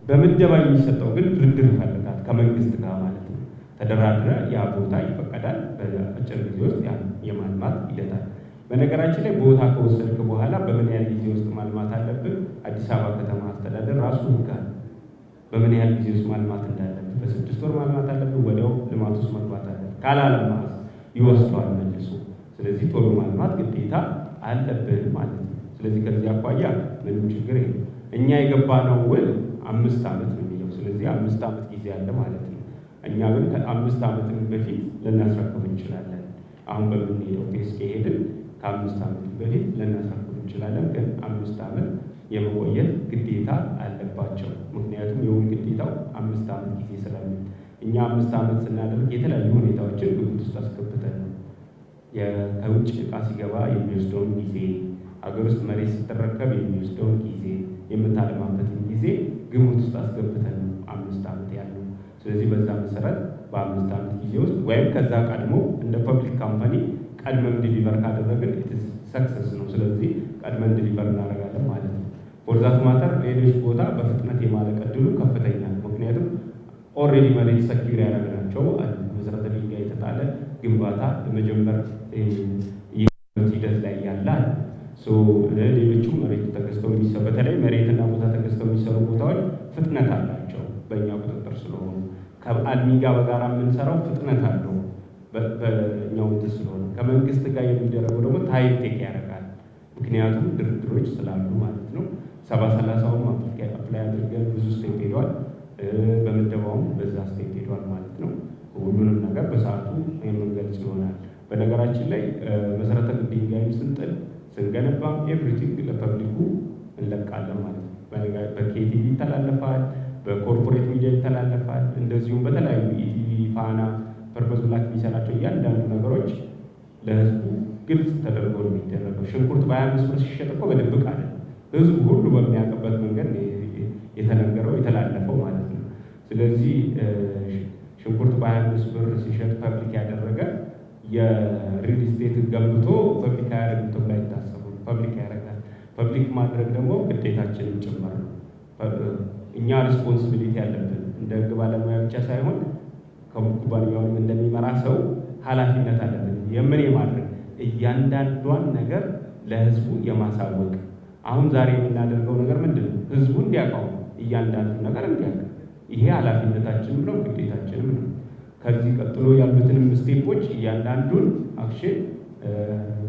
Speaker 1: በምደባ የሚሰጠው ግን ድርድር ይፈልጋል ከመንግስት ጋር ማለት ነው። ተደራድረ ያ ቦታ ይፈቀዳል። በአጭር ጊዜ ውስጥ የማልማት ሂደታል። በነገራችን ላይ ቦታ ከወሰድክ በኋላ በምን ያህል ጊዜ ውስጥ ማልማት አለብን? አዲስ አበባ ከተማ አስተዳደር ራሱ ህግ አለ። በምን ያህል ጊዜ ውስጥ ማልማት እንዳለብን፣ በ6 ወር ማልማት አለብን፣ ወዲያው ልማት ውስጥ መግባት አለብን። ካላለማ ይወስደዋል መልሶ። ስለዚህ ቶሎ ማልማት ግዴታ አለብን ማለት ነው። ስለዚህ ከዚህ አኳያ ምንም ችግር የለም። እኛ የገባነው ውል 5 ዓመት ነው የሚለው። ስለዚህ 5 ዓመት ጊዜ አለ ማለት ነው። እኛ ግን ከ5 ዓመት በፊት ልናስረክብ እንችላለን። አሁን በምንሄደው ኬስ ከሄድን ከ5 ዓመት በፊት ልናስረክብ እንችላለን። ግን 5 ዓመት የመቆየት ግዴታ አለባቸው። ምክንያቱም የውል ግዴታው 5 ዓመት ጊዜ ስለሚል እኛ 5 ዓመት ስናደርግ የተለያዩ ሁኔታዎችን ግምት ውስጥ አስገብተን ነው። ከውጭ ዕቃ ሲገባ የሚወስደውን ጊዜ፣ ሀገር ውስጥ መሬት ስትረከብ የሚወስደውን ጊዜ፣ የምታለማበትን ጊዜ ግምት ውስጥ አስገብተን ነው 5 ዓመት ያለው። ስለዚህ በዛ መሰረት በ5 ዓመት ጊዜ ውስጥ ወይም ከዛ ቀድሞ እንደ ፐብሊክ ካምፓኒ ቀድመን ዲሊቨር ካደረግን ሰክሰስ ነው። ስለዚህ ቀድመን ዲሊቨር እናደርጋለን ማለት ነው። ፎርዛት ማተር ሌሎች ቦታ በፍጥነት የማለቅ ዕድሉ ከፍተኛ ነው። ምክንያቱም ኦልሬዲ መሬት ሰኪዩር ያደረግናቸው መሰረተ ድንጋይ የተጣለ ግንባታ ለመጀመር ሂደት ላይ ያለ ሌሎቹ መሬት ተገዝተው የሚሰሩ በተለይ መሬትና ቦታ ተገዝተው የሚሰሩ ቦታዎች ፍጥነት አላቸው በእኛ ቁጥጥር ስለሆኑ። ከአልሚ ጋር በጋራ የምንሰራው ፍጥነት አለው በእኛው እንትን ስለሆነ። ከመንግስት ጋር የሚደረገው ደግሞ ታይም ቴክ ያደርጋል፣ ምክንያቱም ድርድሮች ስላሉ ማለት ነው። 70/30ውን አፕላይ አድርገን ብዙ ስቴፕ ሄዷል። በምደባውም በዛ ስቴፕ ሄዷል ማለት ነው። ሁሉንም ነገር በሰዓቱ የምንገልጽ ይሆናል። በነገራችን ላይ መሰረተ ድንጋይም ስንጥል ስንገነባም ኤቭሪቲንግ ለፐብሊኩ እንለቃለን ማለት ነው። በኬቲቪ ይተላለፋል፣ በኮርፖሬት ሚዲያ ይተላለፋል። እንደዚሁም በተለያዩ ኢቲቪ፣ ፋና፣ ፐርፐዝ ብላክ የሚሰራቸው እያንዳንዱ ነገሮች ለህዝቡ ግልጽ ተደርጎ ነው የሚደረገው። ሽንኩርት በ25 ብር ሲሸጥ እኮ በድብቅ አለ፣ ህዝቡ ሁሉ በሚያውቅበት መንገድ የተነገረው የተላለፈው ማለት ነው። ስለዚህ ሽንኩርት በ25 ብር ሲሸጥ ፐብሊክ ያደረገ የሪል ስቴት ገንብቶ ፐብሊክ አያደርግም ተብሎ አይታሰቡም። ፐብሊክ ያደርጋል። ፐብሊክ ማድረግ ደግሞ ግዴታችንም ጭምር ነው። እኛ ሪስፖንሲቢሊቲ ያለብን እንደ ህግ ባለሙያ ብቻ ሳይሆን ኩባንያውንም እንደሚመራ ሰው ኃላፊነት አለብን። የምን የማድረግ እያንዳንዷን ነገር ለህዝቡ የማሳወቅ አሁን ዛሬ የምናደርገው ነገር ምንድን ነው? ህዝቡ እንዲያውቀው እያንዳንዱ ነገር እንዲያውቅ፣ ይሄ ኃላፊነታችንም ነው ግዴታችንም ነው። ከዚህ ቀጥሎ ያሉትንም ስቴፖች እያንዳንዱን አክሽን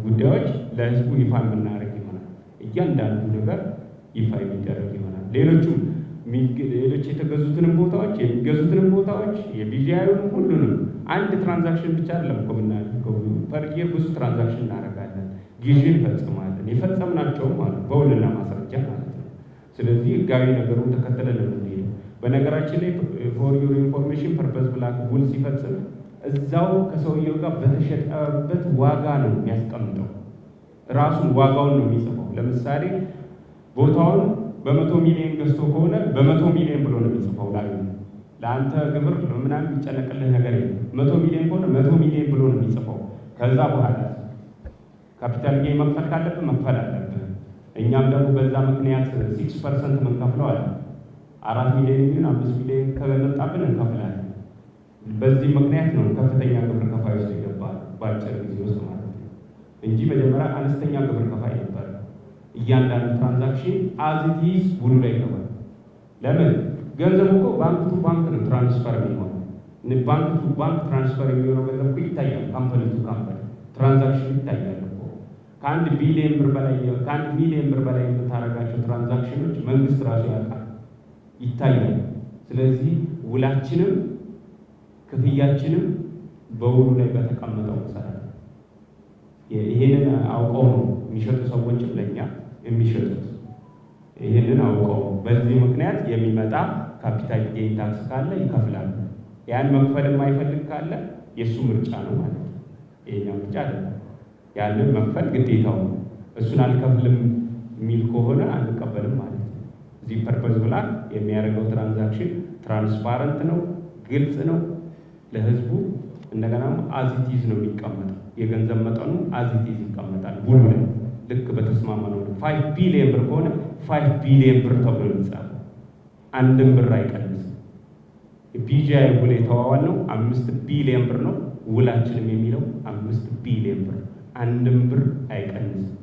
Speaker 1: ጉዳዮች ለህዝቡ ይፋ የምናደርግ ይሆናል። እያንዳንዱ ነገር ይፋ የሚደረግ ይሆናል። ሌሎች የተገዙትንም ቦታዎች የሚገዙትንም ቦታዎች የቢጂአዩን ሁሉንም አንድ ትራንዛክሽን ብቻ አይደለም እኮ የምናደርገው። ፐርየር ብዙ ትራንዛክሽን እናደርጋለን፣ ግዢ እንፈጽማለን። የፈጸምናቸውም ማለት በውልና ማስረጃ ማለት ነው። ስለዚህ ህጋዊ ነገሩን ተከትለን የምንሄደው። በነገራችን ላይ ፎር ዩር ኢንፎርሜሽን ፐርፐዝ ብላክ ውል ሲፈጽም እዛው ከሰውየው ጋር በተሸጠበት ዋጋ ነው የሚያስቀምጠው። ራሱን ዋጋውን ነው የሚጽፈው። ለምሳሌ ቦታውን በ100 ሚሊዮን ገዝቶ ከሆነ በ100 ሚሊዮን ብሎ ነው የሚጽፈው። ላይ ለአንተ ግብር ምናምን የሚጨነቅልህ ነገር የለም። 100 ሚሊዮን ከሆነ 100 ሚሊዮን ብሎ ነው የሚጽፈው። ከዛ በኋላ ካፒታል ጌን መክፈል ካለብህ መክፈል አለብህ። እኛም ደግሞ በዛ ምክንያት 6% ምንከፍለው አለ። 4 ሚሊዮን የሚሆን 5 ሚሊዮን ከመጣብን እንከፍላለን። በዚህ ምክንያት ነው ከፍተኛ ግብር ከፋይ ውስጥ ይገባል በአጭር ጊዜ ውስጥ ማለት ነው እንጂ መጀመሪያ አነስተኛ ግብር ከፋይ ነበር። እያንዳንዱ ትራንዛክሽን አዚቲዝ ውሉ ላይ ይገባል። ለምን? ገንዘቡ እኮ ባንክ ቱ ባንክ ነው ትራንስፈር የሚሆነው። ባንክ ቱ ባንክ ትራንስፈር የሚሆነው ገንዘብ እኮ ይታያል። ካምፓኒ ቱ ካምፓኒ ትራንዛክሽን ይታያል እኮ። ከ1 ቢሊዮን ብር በላይ ከ1 ሚሊዮን ብር በላይ የምታደርጋቸው ትራንዛክሽኖች መንግስት ራሱ ያውቃል፣ ይታያል። ስለዚህ ውላችንም ክፍያችንም በውሉ ላይ በተቀመጠው መሰረት ይሄንን አውቀው ነው የሚሸጡ ሰዎችም ለኛ የሚሸጡት። ይሄንን አውቀው በዚህ ምክንያት የሚመጣ ካፒታል ጌን ታክስ ካለ ይከፍላሉ። ያን መክፈል የማይፈልግ ካለ የእሱ ምርጫ ነው ማለት ነው። ይሄኛው ምርጫ አይደለም። ያንን መክፈል ግዴታው ነው። እሱን አልከፍልም የሚል ከሆነ አንቀበልም ማለት ነው። እዚህ ፐርፐዝ ብላክ የሚያደርገው ትራንዛክሽን ትራንስፓረንት ነው፣ ግልጽ ነው ለህዝቡ። እንደገና አዚቲዝ ነው የሚቀመጠው። የገንዘብ መጠኑ አዚቲዝ ይቀመጣል ውሉ ላይ ልክ በተስማማ ነው። 5 ቢሊዮን ብር ከሆነ 5 ቢሊዮን ብር ተብሎ የሚጻፈው አንድም ብር አይቀንስም። ቢጂአይ ውል የተዋዋል ነው 5 ቢሊዮን ብር ነው። ውላችንም የሚለው 5 ቢሊዮን ብር አንድም ብር አይቀንስም።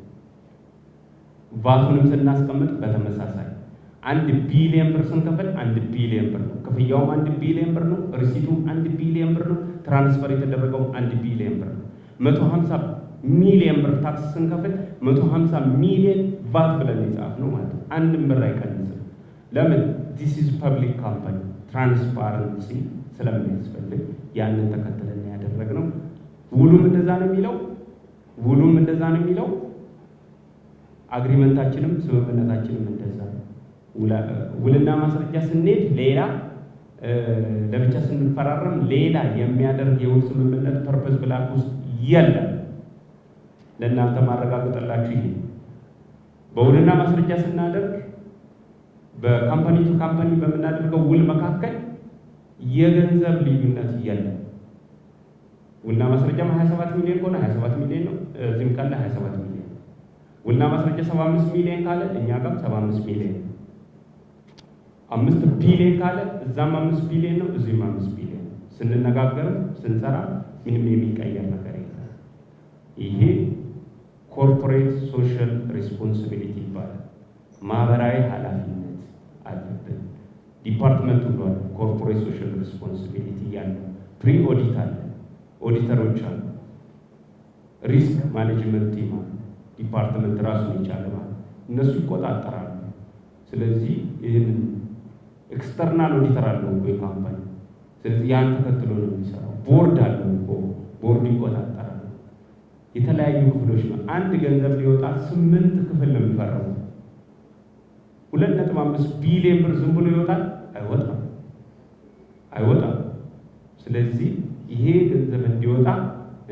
Speaker 1: ቫቱንም ስናስቀምጥ በተመሳሳይ 1 ቢሊዮን ብር ስንከፍል 1 ቢሊዮን ብር ነው። ክፍያውም 1 ቢሊዮን ብር ነው። ሪሲቱም 1 ቢሊዮን ብር ነው። ትራንስፈር የተደረገው 1 ቢሊዮን ብር ነው። 150 ሚሊዮን ብር ታክስ ስንከፍል 150 ሚሊዮን ቫት ብለን የጻፍ ነው ማለት ነው። አንድም ብር አይቀንስም። ለምን? ዲስ ኢዝ ፐብሊክ ካምፓኒ ትራንስፓረንሲ ስለሚያስፈልግ ያንን ተከትለን ያደረግነው። ውሉም እንደዛ ነው የሚለው። አግሪመንታችንም ስምምነታችንም እንደዛ ነው። ውልና ማስረጃ ስንሄድ ሌላ ለብቻ ስንፈራረም ሌላ የሚያደርግ የውል ስምምነት ፐርፐዝ ብላክ ውስጥ የለም። ለእናንተ ማረጋገጥላችሁ ይሄ በውልና ማስረጃ ስናደርግ በካምፓኒ ቱ ካምፓኒ በምናደርገው ውል መካከል የገንዘብ ልዩነት የለም። ውልና ማስረጃም 27 ሚሊዮን ከሆነ 27 ሚሊዮን ነው። እዚህም ካለ 27 ሚሊዮን። ውልና ማስረጃ 75 ሚሊዮን ካለ እኛ ጋርም 75 ሚሊዮን። 5 ቢሊዮን ካለ እዛም 5 ቢሊዮን ነው፣ እዚህም 5 ቢሊዮን። ስንነጋገርም ስንሰራ ምንም የሚቀየር ነገር የለም። ይሄ ኮርፖሬት ሶሻል ሪስፖንሲቢሊቲ ይባላል። ማህበራዊ ኃላፊነት አለብን። ዲፓርትመንቱ ብሏል። ኮርፖሬት ሶሻል ሪስፖንሲቢሊቲ ያለው ፕሪ ኦዲት አለ፣ ኦዲተሮች አሉ፣ ሪስክ ማኔጅመንት ቲም አለ፣ ዲፓርትመንት ራሱን የቻለ ማለት እነሱ ይቆጣጠራሉ። ስለዚህ ይህን ኤክስተርናል ኦዲተር አለው የካምፓኒ። ስለዚህ ያን ተከትሎ ነው የሚሰራው። ቦርድ አለው እኮ ቦርድ ይቆጣጠራል። የተለያዩ ክፍሎች ነው። አንድ ገንዘብ ሊወጣ 8 ክፍል ነው የሚፈረሙ። 2.5 ቢሊዮን ብር ዝም ብሎ ይወጣል? አይወጣም። ስለዚህ ይሄ ገንዘብ እንዲወጣ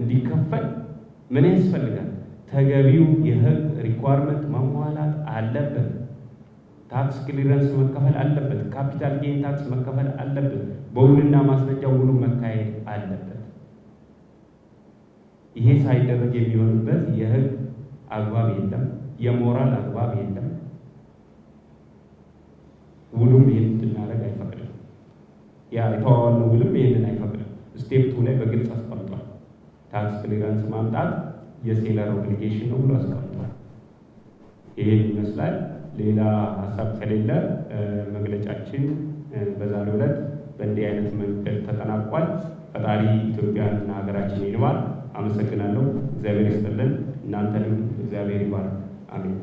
Speaker 1: እንዲከፈል ምን ያስፈልጋል? ተገቢው የህግ ሪኳርመንት መሟላት አለበት። ታክስ ክሊረንስ መከፈል አለበት። ካፒታል ጌን ታክስ መከፈል አለበት። በውልና ማስረጃ ውሉ መካሄድ አለበት። ይሄ ሳይደረግ የሚሆንበት የህግ አግባብ የለም፣ የሞራል አግባብ የለም። ውሉም ይህን እንድናደርግ አይፈቅድም። ያ የተዋዋልነው ውልም ይህንን አይፈቅድም። ስቴፕ 2 ላይ በግልጽ አስቀምጧል። ታክስ ክሊረንስ ማምጣት የሴለር ኦብሊጌሽን ነው ብሎ አስቀምጧል። ይሄን ይመስላል። ሌላ ሀሳብ ከሌለ መግለጫችን በዛሬው ዕለት በእንዲህ አይነት መንገድ ተጠናቋል። ፈጣሪ ኢትዮጵያንና ሀገራችን ይባርክ። አመሰግናለሁ። እግዚአብሔር ይስጥልን። እናንተንም እግዚአብሔር ይባርክ። አሜን።